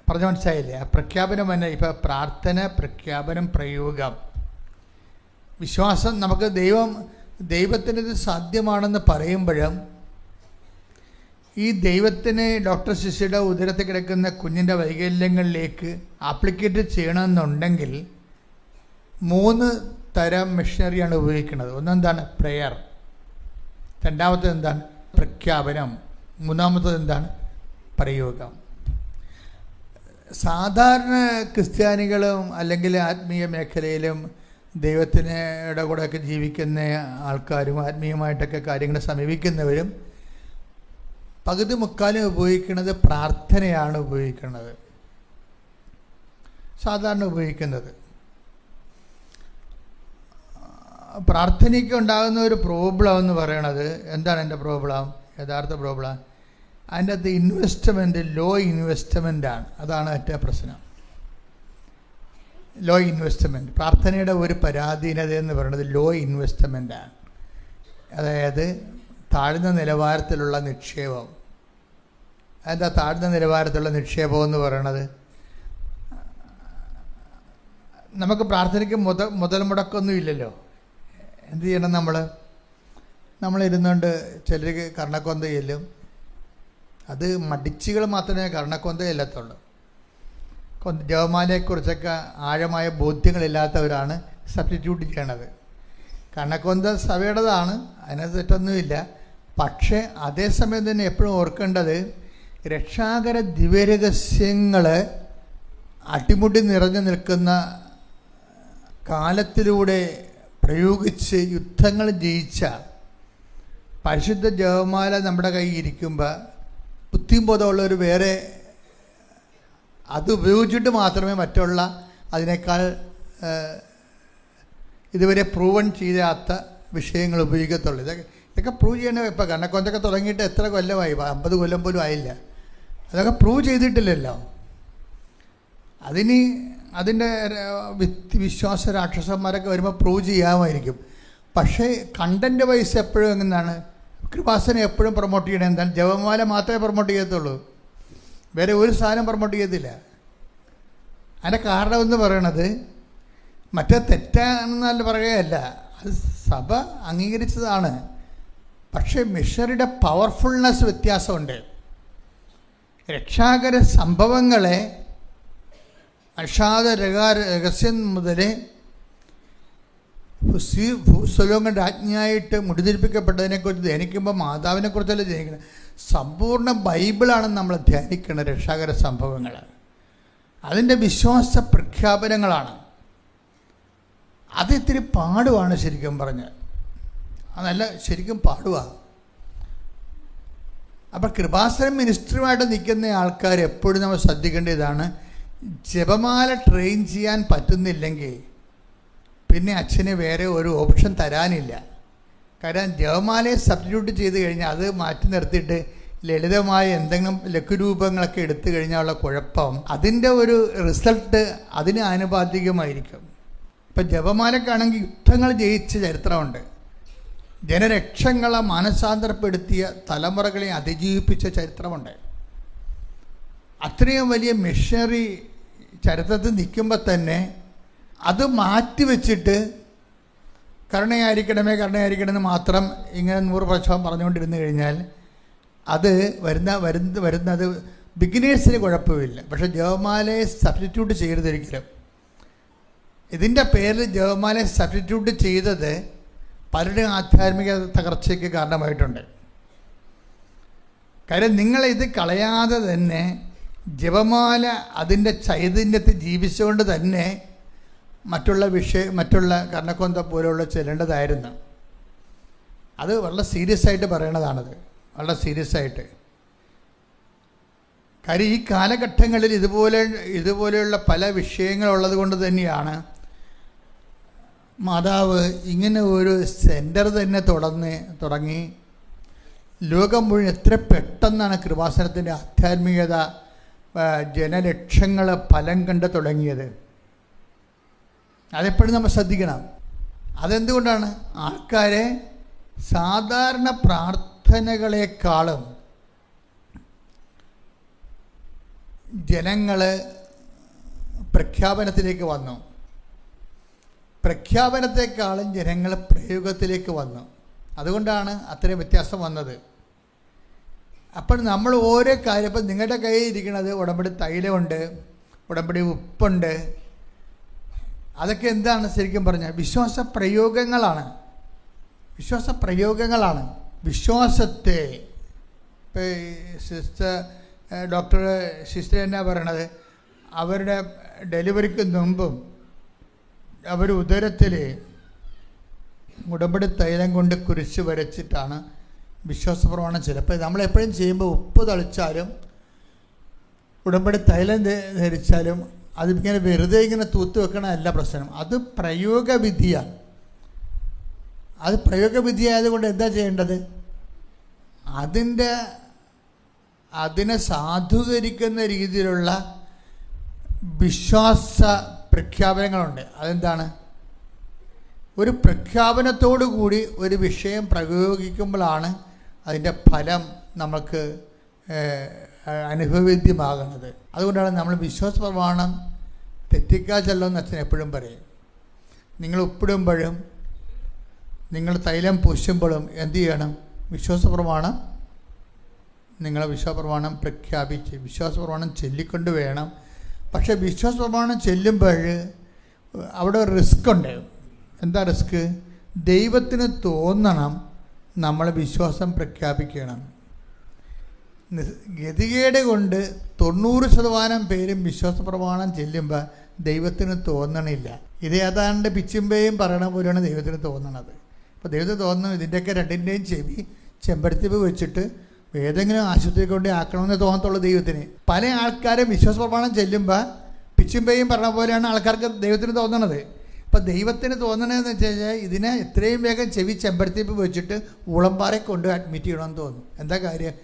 പറഞ്ഞ മനസ്സിലായില്ലേ? ആ പ്രഖ്യാപനം തന്നെ. ഇപ്പം പ്രാർത്ഥന, പ്രഖ്യാപനം, പ്രയോഗം. വിശ്വാസം നമുക്ക് ദൈവത്തിനത് സാധ്യമാണെന്ന് പറയുമ്പോഴും ഈ ദൈവത്തിന് ഡോക്ടർ ശിശുയുടെ ഉദരത്തിൽ കിടക്കുന്ന കുഞ്ഞിൻ്റെ വൈകല്യങ്ങളിലേക്ക് ആപ്ലിക്കേറ്റ് ചെയ്യണമെന്നുണ്ടെങ്കിൽ 3 തരം മിഷനറിയാണ് ഉപയോഗിക്കുന്നത്. ഒന്നെന്താണ്? പ്രെയർ. രണ്ടാമത്തത് എന്താണ്? പ്രഖ്യാപനം. മൂന്നാമത്തത് എന്താണ്? പ്രയോഗം. സാധാരണ ക്രിസ്ത്യാനികളും അല്ലെങ്കിൽ ആത്മീയ മേഖലയിലും ദൈവത്തിൻ്റെ കൂടെയൊക്കെ ജീവിക്കുന്ന ആൾക്കാരും ആത്മീയമായിട്ടൊക്കെ കാര്യങ്ങൾ സമീപിക്കുന്നവരും പകുതി മുക്കാലും ഉപയോഗിക്കുന്നത് പ്രാർത്ഥനയാണ് ഉപയോഗിക്കുന്നത്, സാധാരണ ഉപയോഗിക്കുന്നത്. പ്രാർത്ഥനയ്ക്ക് ഉണ്ടാകുന്ന ഒരു പ്രോബ്ലം എന്ന് പറയണത് എന്താണ്? എൻ്റെ പ്രോബ്ലം, യഥാർത്ഥ പ്രോബ്ലം അതിൻ്റെ അകത്ത് ഇൻവെസ്റ്റ്മെൻറ്റ്, ലോ ഇൻവെസ്റ്റ്മെൻറ്റാണ്. അതാണ് ഏറ്റവും പ്രശ്നം. Low investment. പ്രാർത്ഥനയുടെ ഒരു പരാധീനത എന്ന് പറയുന്നത് ലോ ഇൻവെസ്റ്റ്മെൻറ്റാണ്. അതായത് താഴ്ന്ന നിലവാരത്തിലുള്ള നിക്ഷേപം. എന്താ താഴ്ന്ന നിലവാരത്തിലുള്ള നിക്ഷേപം എന്ന് പറയണത്? നമുക്ക് പ്രാർത്ഥനയ്ക്ക് മുതൽ മുടക്കൊന്നും ഇല്ലല്ലോ. എന്ത് ചെയ്യണം? നമ്മളിരുന്നുകൊണ്ട് ചിലർക്ക് കർണക്കൊന്ത ചെല്ലും. അത് മടിച്ചുകൾ മാത്രമേ കർണക്കൊന്ത ചെല്ലത്തുള്ളൂ. ജപമാലയെക്കുറിച്ചൊക്കെ ആഴമായ ബോധ്യങ്ങളില്ലാത്തവരാണ് സബ്സ്റ്റിറ്റ്യൂട്ട് ചെയ്യണത്. കർണക്കൊന്ത സഭയുടേതാണ്, അതിനകത്ത് തെറ്റൊന്നുമില്ല. പക്ഷേ അതേസമയം തന്നെ എപ്പോഴും ഓർക്കേണ്ടത് രക്ഷാകര ദിവ്യരഹസ്യങ്ങൾ അടിമുടി നിറഞ്ഞു നിൽക്കുന്ന കാലത്തിലൂടെ പ്രയോഗിച്ച് യുദ്ധങ്ങൾ ജയിച്ച പരിശുദ്ധ ജപമാല നമ്മുടെ കയ്യിൽ ഇരിക്കുമ്പോൾ ബുദ്ധിയും ബോധമുള്ളവർ വേറെ അത് ഉപയോഗിച്ചിട്ട് മാത്രമേ മറ്റുള്ള അതിനേക്കാൾ ഇതുവരെ പ്രൂവൺ ചെയ്യാത്ത വിഷയങ്ങൾ ഉപയോഗിക്കത്തുള്ളൂ. ഇതൊക്കെ പ്രൂവ് ചെയ്യണ. ഇപ്പം കണ്ണക്കൊന്തൊക്കെ തുടങ്ങിയിട്ട് എത്ര കൊല്ലമായി? 50 കൊല്ലം പോലും ആയില്ല. അതൊക്കെ പ്രൂവ് ചെയ്തിട്ടില്ലല്ലോ. അതിൻ്റെ വിശ്വാസ രാക്ഷസന്മാരൊക്കെ വരുമ്പോൾ പ്രൂവ് ചെയ്യാമായിരിക്കും. പക്ഷേ കണ്ടൻറ്റ് വൈസ് എപ്പോഴും എങ്ങനെയാണ്? കൃപാസനം എപ്പോഴും പ്രൊമോട്ട് ചെയ്യണത് എന്താണ്? ജപമാല മാത്രമേ പ്രൊമോട്ട് ചെയ്യത്തുള്ളൂ, വേറെ ഒരു സാധനം പ്രൊമോട്ട് ചെയ്യത്തില്ല. അതിൻ്റെ കാരണമെന്ന് പറയണത് മറ്റേ തെറ്റാണെന്നല്ല പറയുകയല്ല, അത് സഭ അംഗീകരിച്ചതാണ്. പക്ഷേ മിഷനറിയുടെ പവർഫുൾനെസ് വ്യത്യാസമുണ്ട്. രക്ഷാകര സംഭവങ്ങളെ അഷാദ രഹസ്യം മുതൽ ഭൂസ്വലോകം രാജ്ഞിയായിട്ട് മുടിതിരിപ്പിക്കപ്പെട്ടതിനെക്കുറിച്ച് ധ്യാനിക്കുമ്പോൾ മാതാവിനെക്കുറിച്ചല്ല ധ്യാനിക്കുന്നത്. സമ്പൂർണ്ണ ബൈബിളാണ് നമ്മൾ ധ്യാനിക്കുന്നത്. രക്ഷാകര സംഭവങ്ങൾ അതിൻ്റെ വിശ്വാസ പ്രഖ്യാപനങ്ങളാണ്. അത് ഇത്തിരി പാടുവാണ് ശരിക്കും പറഞ്ഞ്, അതല്ല ശരിക്കും പാടുവാണ്. അപ്പം കൃപാസനം മിനിസ്ട്രിയുമായിട്ട് നിൽക്കുന്ന ആൾക്കാർ എപ്പോഴും നമ്മൾ ശ്രദ്ധിക്കേണ്ട ഇതാണ്, ജപമാല ട്രെയിൻ ചെയ്യാൻ പറ്റുന്നില്ലെങ്കിൽ പിന്നെ അച്ഛന് വേറെ ഒരു ഓപ്ഷൻ തരാനില്ല. കാരണം ജപമാലയെ സബ്സ്റ്റിറ്റ്യൂട്ട് ചെയ്ത് കഴിഞ്ഞാൽ അത് മാറ്റി നിർത്തിയിട്ട് ലളിതമായ എന്തെങ്കിലും ലഘുരൂപങ്ങളൊക്കെ എടുത്തു കഴിഞ്ഞാലുള്ള കുഴപ്പം, അതിൻ്റെ ഒരു റിസൾട്ട് അതിന് ആനുപാതികമായിരിക്കും. ഇപ്പം ജപമാലക്കാണെങ്കിൽ യുദ്ധങ്ങൾ ജയിച്ച ചരിത്രമുണ്ട്, ജനലക്ഷങ്ങളെ മാനസാന്തരപ്പെടുത്തിയ തലമുറകളെ അതിജീവിപ്പിച്ച ചരിത്രമുണ്ട്. അത്രയും വലിയ മിഷണറി ചരിത്രത്തിൽ നിൽക്കുമ്പോൾ തന്നെ അത് മാറ്റിവെച്ചിട്ട് കരുണയായിരിക്കണമേ കരുണയായിരിക്കണമെന്ന് മാത്രം ഇങ്ങനെ 100 പ്രാവശ്യം പറഞ്ഞുകൊണ്ടിരുന്നു കഴിഞ്ഞാൽ അത് വരുന്നത് ബിഗിനേഴ്സിന് കുഴപ്പമില്ല. പക്ഷേ ജപമാലയെ സബ്സ്റ്റിറ്റ്യൂട്ട് ചെയ്യരുതൊരിക്കലും. ഇതിൻ്റെ പേരിൽ ജപമാലയെ സബ്സ്റ്റിറ്റ്യൂട്ട് ചെയ്തത് പലരുടെയും ആധ്യാത്മിക തകർച്ചയ്ക്ക് കാരണമായിട്ടുണ്ട്. കാര്യം നിങ്ങളിത് കളയാതെ തന്നെ ജപമാല അതിൻ്റെ ചൈതന്യത്തിൽ ജീവിച്ചുകൊണ്ട് തന്നെ മറ്റുള്ള കർണക്കൊന്ത പോലുള്ള ചെല്ലേണ്ടതായിരുന്നു. അത് വളരെ സീരിയസ് ആയിട്ട് പറയണതാണത്, വളരെ സീരിയസ് ആയിട്ട്. കാര്യം ഈ കാലഘട്ടങ്ങളിൽ ഇതുപോലെയുള്ള പല വിഷയങ്ങളുള്ളത് കൊണ്ട് തന്നെയാണ് മാതാവ് ഇങ്ങനെ ഒരു സെൻറ്റർ തന്നെ തുടങ്ങി ലോകം മുഴുവൻ എത്ര പെട്ടെന്നാണ് കൃപാസനത്തിൻ്റെ ആധ്യാത്മികത ജനലക്ഷങ്ങൾ ഫലം കണ്ട് തുടങ്ങിയത്. അതെപ്പോഴും നമ്മൾ ശ്രദ്ധിക്കണം. അതെന്തുകൊണ്ടാണ്? ആൾക്കാരെ സാധാരണ പ്രാർത്ഥനകളെക്കാളും ജനങ്ങൾ പ്രഖ്യാപനത്തിലേക്ക് വന്നു, പ്രഖ്യാപനത്തെക്കാളും ജനങ്ങൾ പ്രയോഗത്തിലേക്ക് വന്നു. അതുകൊണ്ടാണ് അത്രയും വ്യത്യാസം വന്നത്. അപ്പോൾ നമ്മൾ ഓരോ കാര്യം, ഇപ്പം നിങ്ങളുടെ കയ്യിൽ ഇരിക്കുന്നത് ഉടമ്പടി തൈലമുണ്ട്, ഉടമ്പടി ഉപ്പുണ്ട്, അതൊക്കെ എന്താണ് ശരിക്കും പറഞ്ഞാൽ വിശ്വാസ പ്രയോഗങ്ങളാണ്. വിശ്വാസത്തെ ഇപ്പോൾ സിസ്റ്റർ എന്നാ പറയണത്, അവരുടെ ഡെലിവറിക്ക് മുമ്പും അവർ ഉദരത്തിൽ ഉടമ്പടി തൈലം കൊണ്ട് കുരിശ് വരച്ചിട്ടാണ് വിശ്വാസപ്രമാണം ചിലപ്പോൾ നമ്മളെപ്പോഴും ചെയ്യുമ്പോൾ ഉപ്പ് തളിച്ചാലും ഉടമ്പടി തൈലം ധരിച്ചാലും അതിങ്ങനെ വെറുതെ ഇങ്ങനെ തൂത്ത് വെക്കണമല്ല പ്രശ്നം. അത് പ്രയോഗവിധിയാണ്. അത് പ്രയോഗവിധി ആയതുകൊണ്ട് എന്താ ചെയ്യേണ്ടത്? അതിനെ സാധൂകരിക്കുന്ന രീതിയിലുള്ള വിശ്വാസ പ്രഖ്യാപനങ്ങളുണ്ട്. അതെന്താണ്? ഒരു പ്രഖ്യാപനത്തോടു കൂടി ഒരു വിഷയം പ്രയോഗിക്കുമ്പോഴാണ് അതിൻ്റെ ഫലം നമുക്ക് അനുഭവവേദ്യമാകുന്നത്. അതുകൊണ്ടാണ് നമ്മൾ വിശ്വാസ പ്രമാണം തെറ്റിക്കാച്ചല്ലോ എന്ന് അച്ഛൻ എപ്പോഴും പറയും. നിങ്ങൾ ഉപ്പിടുമ്പോഴും നിങ്ങൾ തൈലം പൂശുമ്പോഴും എന്തു ചെയ്യണം? വിശ്വാസപ്രമാണം, നിങ്ങളെ വിശ്വാസപ്രമാണം പ്രഖ്യാപിച്ച് വിശ്വാസപ്രമാണം ചൊല്ലിക്കൊണ്ട് വേണം. പക്ഷേ വിശ്വാസപ്രമാണം ചെല്ലുമ്പോൾ അവിടെ ഒരു റിസ്ക് ഉണ്ട്. എന്താ റിസ്ക്? ദൈവത്തിന് തോന്നണം നമ്മൾ വിശ്വാസം പ്രഖ്യാപിക്കണം. ഗതികേട് കൊണ്ട് 90% പേരും വിശ്വാസപ്രമാണം ചെല്ലുമ്പോൾ ദൈവത്തിന് തോന്നണില്ല. ഇത് ഏതാണ്ട് പിച്ചുമ്പയും പറയണ പോലെയാണ് ദൈവത്തിന് തോന്നണത്. അപ്പോൾ ദൈവത്തിന് തോന്നുന്നു ഇതിൻ്റെയൊക്കെ രണ്ടിൻ്റെയും ചെവി ചെമ്പരത്തിപ്പ് വെച്ചിട്ട് ഏതെങ്കിലും ആശുപത്രി കൊണ്ട് ആക്കണമെന്ന് തോന്നത്തുള്ളൂ ദൈവത്തിന്. പല ആൾക്കാരും വിശ്വാസപ്രമാണം ചെല്ലുമ്പോൾ പിച്ചുമ്പയും പറഞ്ഞ പോലെയാണ് ആൾക്കാർക്ക് ദൈവത്തിന് തോന്നണത്. അപ്പോൾ ദൈവത്തിന് തോന്നണതെന്ന് വെച്ച് കഴിഞ്ഞാൽ ഇതിനെ എത്രയും വേഗം ചെവി ചെമ്പരത്തിപ്പ് വെച്ചിട്ട് ഊളംപാറ കൊണ്ട് അഡ്മിറ്റ് ചെയ്യണമെന്ന് തോന്നും. എന്താ കാര്യം?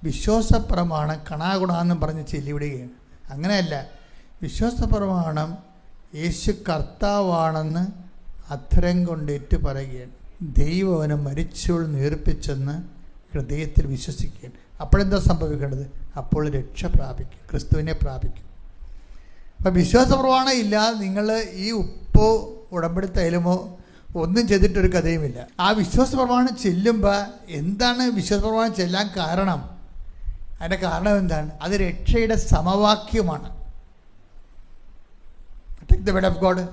വിശ്വാസപ്രമാണം കണാകുണാന്നും പറഞ്ഞ് ചെല്ലിവിടുകയാണ്. അങ്ങനെയല്ല, വിശ്വാസപ്രമാണം യേശു കർത്താവാണെന്ന് അധരം കൊണ്ടേറ്റ് പറയുകയാണ്. ദൈവം അവനെ മരിച്ചവൾ നേർപ്പിച്ചെന്ന് ഹൃദയത്തിൽ വിശ്വസിക്കുകയാണ്. അപ്പോഴെന്താ സംഭവിക്കേണ്ടത്? അപ്പോൾ രക്ഷ പ്രാപിക്കും, ക്രിസ്തുവിനെ പ്രാപിക്കും. അപ്പം വിശ്വാസപ്രമാണം ഇല്ലാതെ നിങ്ങൾ ഈ ഉപ്പോ ഉടമ്പടി തൈലമോ ഒന്നും ചെയ്തിട്ടൊരു കഥയുമില്ല. ആ വിശ്വാസപ്രമാണം ചെല്ലുമ്പോൾ എന്താണ് വിശ്വാസപ്രമാണം ചെല്ലാൻ കാരണം? അതിൻ്റെ കാരണം എന്താണ്? അത് രക്ഷയുടെ സമവാക്യമാണ്.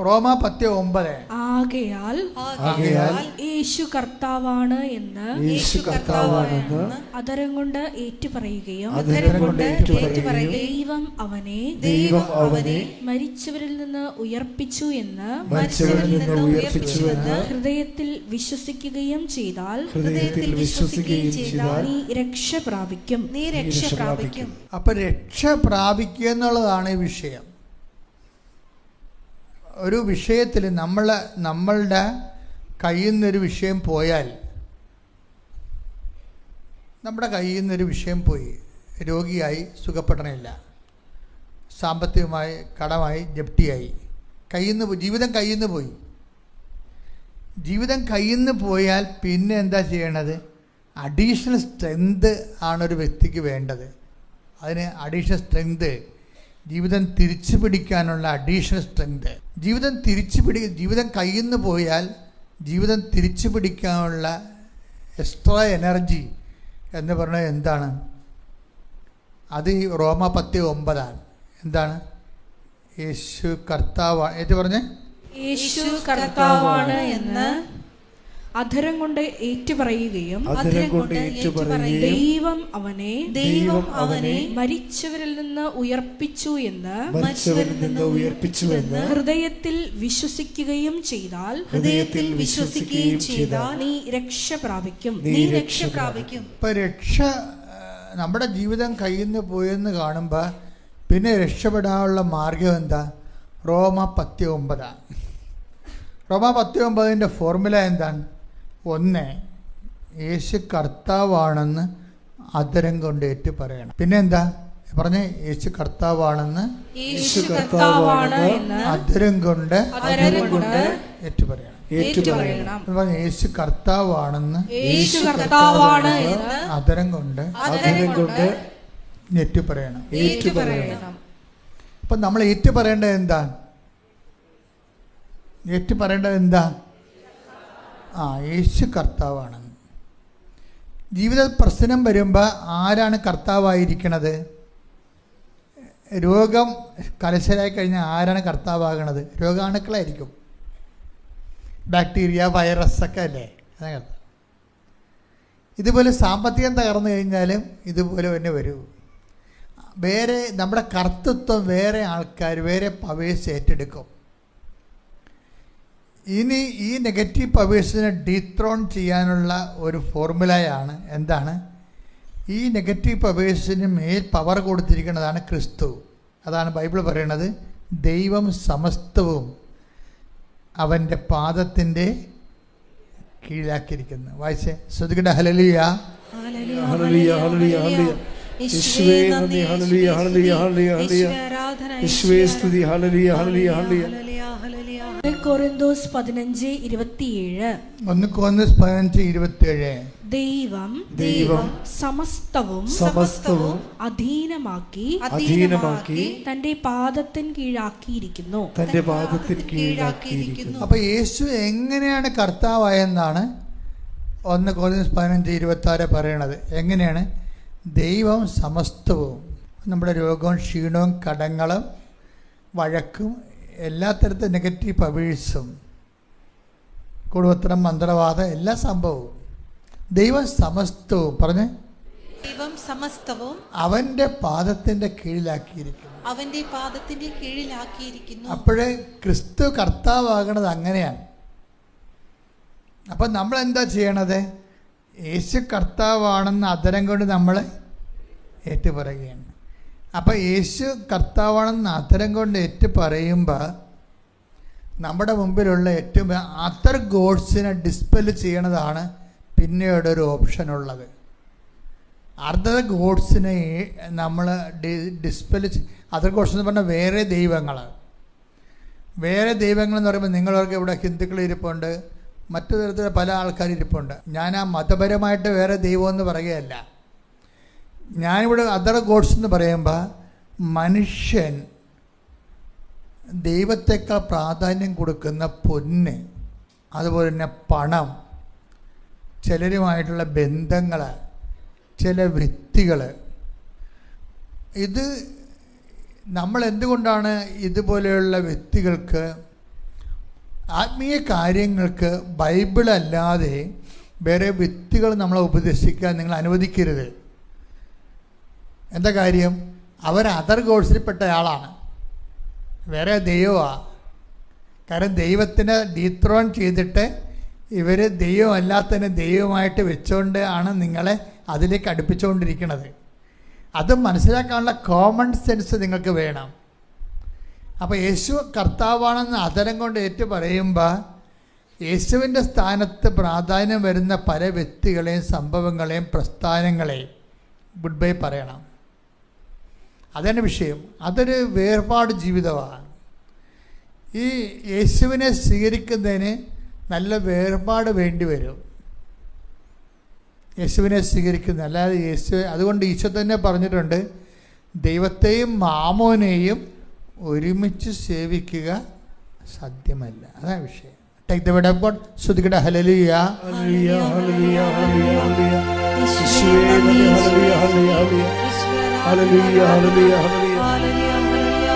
റോമ 10:9. ആകയാൽ യേശു കർത്താവാണ് എന്ന് അതരം കൊണ്ട് ഏറ്റുപറയുകയും ദൈവം അവനെ മരിച്ചവരിൽ നിന്ന് ഉയർപ്പിച്ചു എന്ന് ഹൃദയത്തിൽ വിശ്വസിക്കുകയും ചെയ്താൽ നീ രക്ഷ പ്രാപിക്കും. അപ്പൊ രക്ഷ പ്രാപിക്കുക എന്നുള്ളതാണ് ഈ വിഷയം. ഒരു വിഷയത്തിൽ നമ്മളുടെ കയ്യിൽ നിന്നൊരു വിഷയം പോയാൽ, നമ്മുടെ കയ്യിൽ നിന്നൊരു വിഷയം പോയി, രോഗിയായി, സുഖപ്പെടണില്ല, സാമ്പത്തികമായി കടമായി, ജപ്തിയായി, ജീവിതം കയ്യിൽ നിന്ന് പോയി. ജീവിതം കയ്യിൽ നിന്ന് പോയാൽ പിന്നെ എന്താ ചെയ്യണത്? അഡീഷണൽ സ്ട്രെങ്ത് ആണൊരു വ്യക്തിക്ക് വേണ്ടത്. അതിന് അഡീഷണൽ സ്ട്രെങ്ത്, ജീവിതം തിരിച്ചു പിടിക്കാനുള്ള അഡീഷണൽ സ്ട്രെങ്ത്. ജീവിതം കയ്യിൽ നിന്ന് പോയാൽ ജീവിതം തിരിച്ചു പിടിക്കാനുള്ള എക്സ്ട്രാ എനർജി എന്ന് പറഞ്ഞാൽ എന്താണ്? അത് ഈ റോമ 10:9 എന്താണ്? യേശു കർത്താവാണ്. ഏറ്റു പറഞ്ഞേ, യേശു കർത്താവാണ് എന്ന് അധരം കൊണ്ട് ഏറ്റുപറയുകയും ദൈവം അവനെ മരിച്ചവരിൽ നിന്ന് ഉയർപ്പിച്ചു എന്ന് ഹൃദയത്തിൽ വിശ്വസിക്കുകയും ചെയ്താൽ നീ രക്ഷ പ്രാപിക്കും. ഇപ്പൊ രക്ഷ നമ്മുടെ ജീവിതം കയ്യിൽ നിന്ന് പോയെന്ന് കാണുമ്പോൾ പിന്നെ രക്ഷപ്പെടാനുള്ള മാർഗം എന്താ? റോമ 10:9. റോമ 10:9 ഫോർമുല എന്താണ്? 1, യേശു കർത്താവാണെന്ന് അധരം കൊണ്ട് ഏറ്റു പറയണം. പിന്നെ എന്താ പറഞ്ഞേ? യേശു കർത്താവാണെന്ന് അധരം കൊണ്ട് ഏറ്റു പറയണം. യേശു കർത്താവാണെന്ന് അധരം കൊണ്ട് ഏറ്റു പറയണം. അപ്പം നമ്മൾ ഏറ്റു പറയേണ്ടത് എന്താ? യേശു കർത്താവാണെന്ന്. ജീവിത പ്രശ്നം വരുമ്പോൾ ആരാണ് കർത്താവായിരിക്കണത്? രോഗം കലശലായി കഴിഞ്ഞാൽ ആരാണ് കർത്താവാകണത്? രോഗാണുക്കളായിരിക്കും, ബാക്ടീരിയ, വൈറസൊക്കെ അല്ലേ. ഇതുപോലെ സാമ്പത്തികം തകർന്നു കഴിഞ്ഞാലും ഇതുപോലെ തന്നെ വരൂ. വേറെ നമ്മുടെ കർത്തൃത്വം വേറെ ആൾക്കാർ, വേറെ പവേഴ്സ് ഏറ്റെടുക്കും. ഇനി ഈ നെഗറ്റീവ് പവേഴ്സിനെ ഡീത്രോൺ ചെയ്യാനുള്ള ഒരു ഫോർമുലയാണ് എന്താണ്? ഈ നെഗറ്റീവ് പവേഴ്സിന് മേൽ പവർ കൊടുത്തിരിക്കുന്നതാണ് ക്രിസ്തു. അതാണ് ബൈബിൾ പറയണത്, ദൈവം സമസ്തവും അവൻ്റെ പാദത്തിൻ്റെ കീഴിലാക്കിയിരിക്കുന്നു. വായിച്ചേ, ശ്രദ്ധിക്കട്ടെ. Hallelujah, hallelujah, hallelujah, hallelujah. യേശുവേ നന്ദി, ഹല്ലേലൂയ, ഹല്ലേലൂയ, ഹല്ലേലൂയ, ഹല്ലേലൂയ. യേശുവേ സ്തുതി, hallelujah, hallelujah, hallelujah. 1 Corinthians 15:27. 1 Corinthians 15:27. ദൈവം സമസ്തവും അധീനമാക്കി തന്റെ പാദത്തിൻ കീഴാക്കിയിരിക്കുന്നു. അപ്പൊ യേശു എങ്ങനെയാണ് കർത്താവായെന്നാണ് 1 Corinthians 15:26 പറയണത്. എങ്ങനെയാണ്? ദൈവം സമസ്തവും, നമ്മുടെ രോഗവും ക്ഷീണവും കടങ്ങളും വഴക്കും എല്ലാ തരത്തിൽ നെഗറ്റീവ് പവേഴ്സും, കുടുംബത്തിനും മന്ത്രവാദം, എല്ലാ സംഭവവും ദൈവം സമസ്തവും പറഞ്ഞ് അവന്റെ പാദത്തിന്റെ കീഴിലാക്കിയിരിക്കുന്നു. അപ്പോഴേ ക്രിസ്തു കർത്താവാകണത് അങ്ങനെയാണ്. അപ്പം നമ്മൾ എന്താ ചെയ്യണത്? യേശു കർത്താവാണെന്ന് അധരം കൊണ്ട് നമ്മൾ ഏറ്റുപറയുകയാണ്. അപ്പം യേശു കർത്താവാണെന്ന് അധരം കൊണ്ട് ഏറ്റു പറയുമ്പോൾ നമ്മുടെ മുമ്പിലുള്ള ഏറ്റവും അതർ ഗോഡ്സിനെ ഡിസ്പെൽ ചെയ്യണതാണ് പിന്നീട് ഒരു ഓപ്ഷനുള്ളത്. അതർ ഗോഡ്സിനെ നമ്മൾ ഡിസ്പെൽ അതർ ഗോഡ്സ് എന്ന് പറഞ്ഞാൽ വേറെ ദൈവങ്ങൾ എന്ന് പറയുമ്പോൾ നിങ്ങളൊക്കെ ഇവിടെ ഹിന്ദുക്കൾ ഇരിപ്പുണ്ട്, മറ്റു തരത്തിലുള്ള പല ആൾക്കാർ ഇരിപ്പുണ്ട്. ഞാൻ ആ മതപരമായിട്ട് വേറെ ദൈവമെന്ന് പറയുകയല്ല. ഞാനിവിടെ അതർ ഗോഡ്സ് എന്ന് പറയുമ്പോൾ മനുഷ്യൻ ദൈവത്തേക്കാൾ പ്രാധാന്യം കൊടുക്കുന്ന പൊന്ന്, അതുപോലെ തന്നെ പണം, ചിലരുമായിട്ടുള്ള ബന്ധങ്ങൾ, ചില വൃത്തികൾ, ഇത് നമ്മൾ എന്തുകൊണ്ടാണ് ഇതുപോലെയുള്ള വ്യക്തികൾക്ക് ആത്മീയ കാര്യങ്ങൾക്ക് ബൈബിളല്ലാതെ വേറെ വ്യക്തികൾ നമ്മളെ ഉപദേശിക്കാൻ നിങ്ങൾ അനുവദിക്കരുത്. എന്താ കാര്യം? അവർ അതർ ഗോഡ്സിൽപ്പെട്ട ആളാണ്, വേറെ ദൈവമാണ്. കാരണം ദൈവത്തിനെ ഡീത്രോൺ ചെയ്തിട്ട് ഇവർ ദൈവമല്ലാത്തതിനെ ദൈവമായിട്ട് വെച്ചുകൊണ്ട് ആണ് നിങ്ങളെ അതിലേക്ക് അടുപ്പിച്ചുകൊണ്ടിരിക്കുന്നത്. അത് മനസ്സിലാക്കാനുള്ള കോമൺ സെൻസ് നിങ്ങൾക്ക് വേണം. അപ്പോൾ യേശു കർത്താവാണെന്ന് അതരം കൊണ്ട് ഏറ്റു പറയുമ്പോൾ യേശുവിൻ്റെ സ്ഥാനത്ത് പ്രാധാന്യം വരുന്ന പല വ്യക്തികളെയും സംഭവങ്ങളെയും പ്രസ്ഥാനങ്ങളെയും ഗുഡ് ബൈ പറയണം. അതാണ് വിഷയം. അതൊരു വേർപാട് ജീവിതമാണ്. ഈ യേശുവിനെ സ്വീകരിക്കുന്നതിന് നല്ല വേർപാട് വേണ്ടി വരും. യേശുവിനെ സ്വീകരിക്കുന്ന അല്ലാതെ അതുകൊണ്ട് ഈശോ തന്നെ പറഞ്ഞിട്ടുണ്ട്, ദൈവത്തെയും മാമോനെയും ഒരുമിച്ച് സേവിക്കുക സാധ്യമല്ല. അതാണ് വിഷയം. Take the word of God. ശ്രുതികട hallelujah hallelujah hallelujah hallelujah hallelujah യേശുവേ നന്ദി hallelujah hallelujah hallelujah hallelujah hallelujah.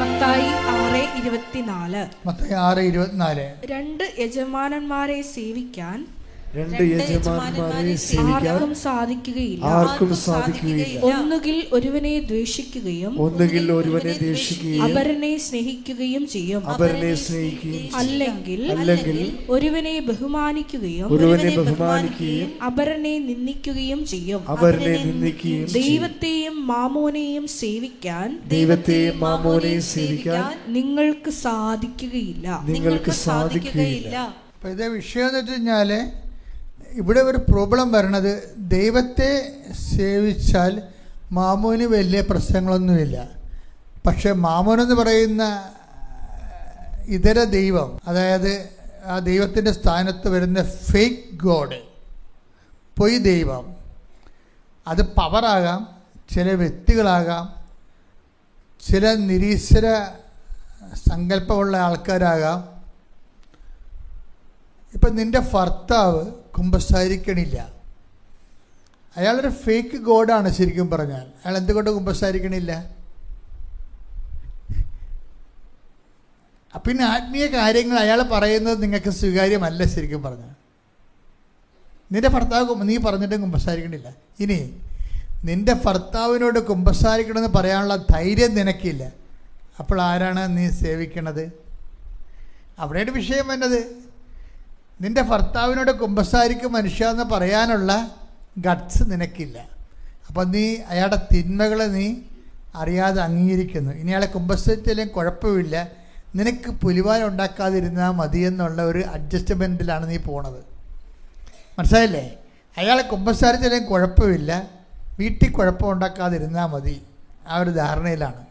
മത്തായി 6:24. മത്തായി 6:24. 2 യജമാനന്മാരെ സേവിക്കാൻ രണ്ട് യജമാനന്മാരെ സേവിക്കാൻ ആർക്കും സാധിക്കുകയില്ല. ഒന്നുകിൽ ഒരുവനെ ദ്വേഷിക്കുകയും അപരനെ സ്നേഹിക്കുകയും ചെയ്യും. അല്ലെങ്കിൽ ഒരുവനെ ബഹുമാനിക്കുകയും അപരനെ നിന്ദിക്കുകയും ചെയ്യും. ദൈവത്തെയും മാമോനെയും സേവിക്കാൻ നിങ്ങൾക്ക് സാധിക്കുകയില്ല. അപ്പോൾ ഇതേ വിഷയം എന്ന് വെച്ച് കഴിഞ്ഞാൽ ഇവിടെ ഒരു പ്രോബ്ലം വരണത്, ദൈവത്തെ സേവിച്ചാൽ മാമോന് വലിയ പ്രശ്നങ്ങളൊന്നുമില്ല. പക്ഷെ മാമോനെന്ന് പറയുന്ന ഇതര ദൈവം, അതായത് ആ ദൈവത്തിൻ്റെ സ്ഥാനത്ത് വരുന്ന ഫേക്ക് ഗോഡ്, പൊയ് ദൈവം, അത് പവറാകാം, ചില വ്യക്തികളാകാം, ചില നിരീശ്വര സങ്കല്പമുള്ള ആൾക്കാരാകാം. ഇപ്പം നിൻ്റെ ഭർത്താവ് കുമ്പസാരിക്കണില്ല, അയാളൊരു ഫേക്ക് ഗോഡാണ്. ശരിക്കും പറഞ്ഞാൽ അയാൾ എന്തുകൊണ്ട് കുമ്പസാരിക്കണില്ല? പിന്നെ ആത്മീയ കാര്യങ്ങൾ അയാൾ പറയുന്നത് നിങ്ങൾക്ക് സ്വീകാര്യമല്ല. ശരിക്കും പറഞ്ഞാൽ നിൻ്റെ ഭർത്താവ് നീ പറഞ്ഞിട്ടും കുമ്പസാരിക്കണില്ല. ഇനി നിൻ്റെ ഭർത്താവിനോട് കുമ്പസാരിക്കണമെന്ന് പറയാനുള്ള ധൈര്യം നിനക്കില്ല. അപ്പോൾ ആരാണ് നീ സേവിക്കണത്? അവിടെയാണ് വിഷയം വന്നത്. നിൻ്റെ ഭർത്താവിനോട് കുമ്പസാരിക്കും മനുഷ്യ എന്ന് പറയാനുള്ള ഗട്ട്സ് നിനക്കില്ല. അപ്പം നീ അയാളുടെ തിന്മകളെ നീ അറിയാതെ അംഗീകരിക്കുന്നു. ഇനി അയാളെ കുമ്പസാരിച്ചാലും കുഴപ്പമില്ല, നിനക്ക് പുലിവാൽ ഉണ്ടാക്കാതിരുന്നാൽ മതി എന്നുള്ള ഒരു അഡ്ജസ്റ്റ്മെൻറ്റിലാണ് നീ പോണത്. മനസ്സിലായില്ലേ? അയാളെ കുമ്പസാരിച്ചാലും കുഴപ്പമില്ല, വീട്ടിൽ കുഴപ്പം ഉണ്ടാക്കാതിരുന്നാൽ മതി, ആ ഒരു ധാരണയിലാണ്.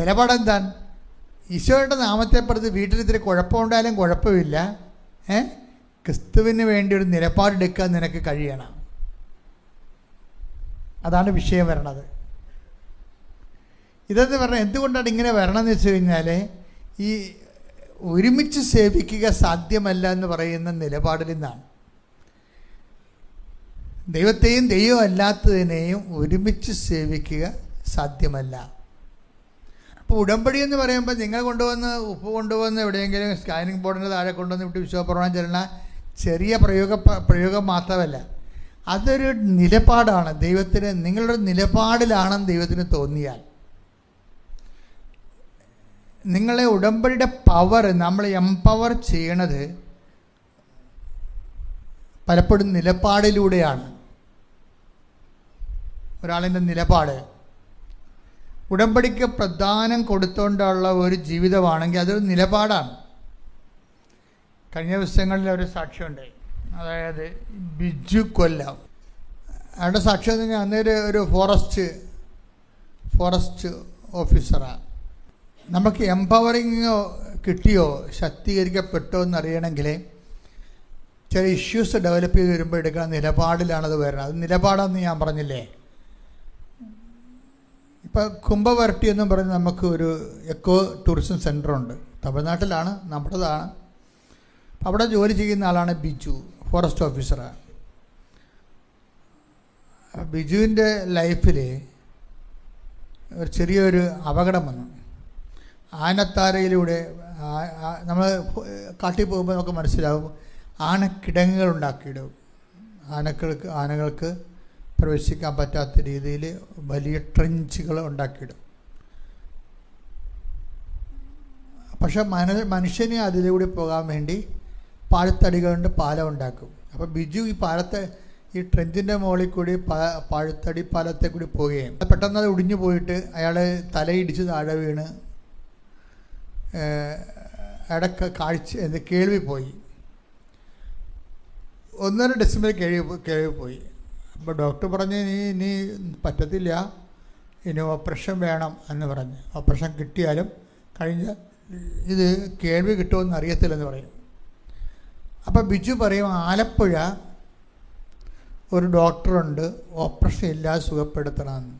നിലപാടെന്താണ്? ഈശോയുടെ നാമത്തെ പ്രതി വീട്ടിൽ ഇത്തിരി കുഴപ്പമുണ്ടായാലും കുഴപ്പമില്ല, ക്രിസ്തുവിന് വേണ്ടി ഒരു നിലപാടെടുക്കാൻ നിനക്ക് കഴിയണം. അതാണ് വിഷയം വരണത്. ഇതെന്ന് പറഞ്ഞാൽ എന്തുകൊണ്ടാണ് ഇങ്ങനെ വരണമെന്ന് വെച്ച് കഴിഞ്ഞാൽ, ഈ ഒരുമിച്ച് സേവിക്കുക സാധ്യമല്ല എന്ന് പറയുന്ന നിലപാടിൽ നിന്നാണ്. ദൈവത്തെയും ദൈവമല്ലാത്തതിനെയും ഒരുമിച്ച് സേവിക്കുക സാധ്യമല്ല. അപ്പോൾ ഉടമ്പടി എന്ന് പറയുമ്പോൾ നിങ്ങൾ കൊണ്ടുവന്ന് ഉപ്പ് കൊണ്ടുവന്ന് എവിടെയെങ്കിലും സ്കാനിങ് ബോർഡിൻ്റെ താഴെ കൊണ്ടുവന്ന് വിട്ട് വിശ്വപ്രമാണം ചെല്ലണ ചെറിയ പ്രയോഗം മാത്രമല്ല, അതൊരു നിലപാടാണ്. ദൈവത്തിന് നിങ്ങളുടെ നിലപാടിലാണെന്ന് ദൈവത്തിന് തോന്നിയാൽ, നിങ്ങളെ ഉടമ്പടിയുടെ പവർ നമ്മൾ എംപവർ ചെയ്യണത് പലപ്പോഴും നിലപാടിലൂടെയാണ്. ഒരാളിൻ്റെ നിലപാട് ഉടമ്പടിക്ക് പ്രധാനം കൊടുത്തുകൊണ്ടുള്ള ഒരു ജീവിതമാണെങ്കിൽ അതൊരു നിലപാടാണ്. കഴിഞ്ഞ ദിവസങ്ങളിൽ ഒരു സാക്ഷ്യമുണ്ടായി, അതായത് ബിജു കൊല്ലം. അയാളുടെ സാക്ഷ്യം എന്ന് പറഞ്ഞാൽ അന്നേരം ഒരു ഫോറസ്റ്റ് ഓഫീസറാണ്. നമുക്ക് എംപവറിങ്ങോ കിട്ടിയോ ശാക്തീകരിക്കപ്പെട്ടോ എന്നറിയണമെങ്കിൽ ചില ഇഷ്യൂസ് ഡെവലപ്പ് ചെയ്ത് വരുമ്പോൾ എടുക്കുന്ന നിലപാടിലാണത് വരുന്നത്. അത് നിലപാടെന്ന് ഞാൻ പറഞ്ഞില്ലേ. ഇപ്പോൾ കുംഭവരട്ടി എന്നും പറഞ്ഞ് നമുക്ക് ഒരു എക്കോ ടൂറിസം സെൻ്ററുണ്ട്, തമിഴ്നാട്ടിലാണ്, നമ്മുടേതാണ്. അവിടെ ജോലി ചെയ്യുന്ന ആളാണ് ബിജു, ഫോറസ്റ്റ് ഓഫീസറാണ്. ബിജുവിൻ്റെ ലൈഫിൽ ഒരു ചെറിയൊരു അപകടം വന്നു. ആനത്താരയിലൂടെ നമ്മൾ കാട്ടിൽ പോകുമ്പോൾ നമുക്ക് മനസ്സിലാവും, ആനക്കിടങ്ങുകൾ ഉണ്ടാക്കിയിടും. ആനകൾക്ക് പ്രവേശിക്കാൻ പറ്റാത്ത രീതിയിൽ വലിയ ട്രെഞ്ചുകൾ ഉണ്ടാക്കിയിടും. പക്ഷെ മനുഷ്യന് അതിലൂടെ പോകാൻ വേണ്ടി പാഴ്ത്തടികൾ കൊണ്ട് പാലം ഉണ്ടാക്കും. അപ്പോൾ ബിജു ഈ ട്രെഞ്ചിൻ്റെ മുകളിൽ കൂടി പാഴ്ത്തടി പാലത്തെ കൂടി പോവുകയും പെട്ടെന്ന് അത് ഒടിഞ്ഞു പോയിട്ട് അയാൾ തലയിടിച്ച് താഴെ വീണ് കേൾവി പോയി. 1.5 ഡെസിബൽ കേൾവി പോയി. അപ്പോൾ ഡോക്ടർ പറഞ്ഞ് ഇനി പറ്റത്തില്ല, ഇനി ഓപ്പറേഷൻ വേണം എന്ന് പറഞ്ഞ്. ഓപ്പറേഷൻ കിട്ടിയാലും ഇത് കേൾവി കിട്ടുമെന്ന് അറിയത്തില്ലെന്ന് പറയും. അപ്പോൾ ബിജു പറയും, ആലപ്പുഴ ഒരു ഡോക്ടറുണ്ട്, ഓപ്പറേഷൻ ഇല്ലാതെ സുഖപ്പെടുത്തണമെന്ന്.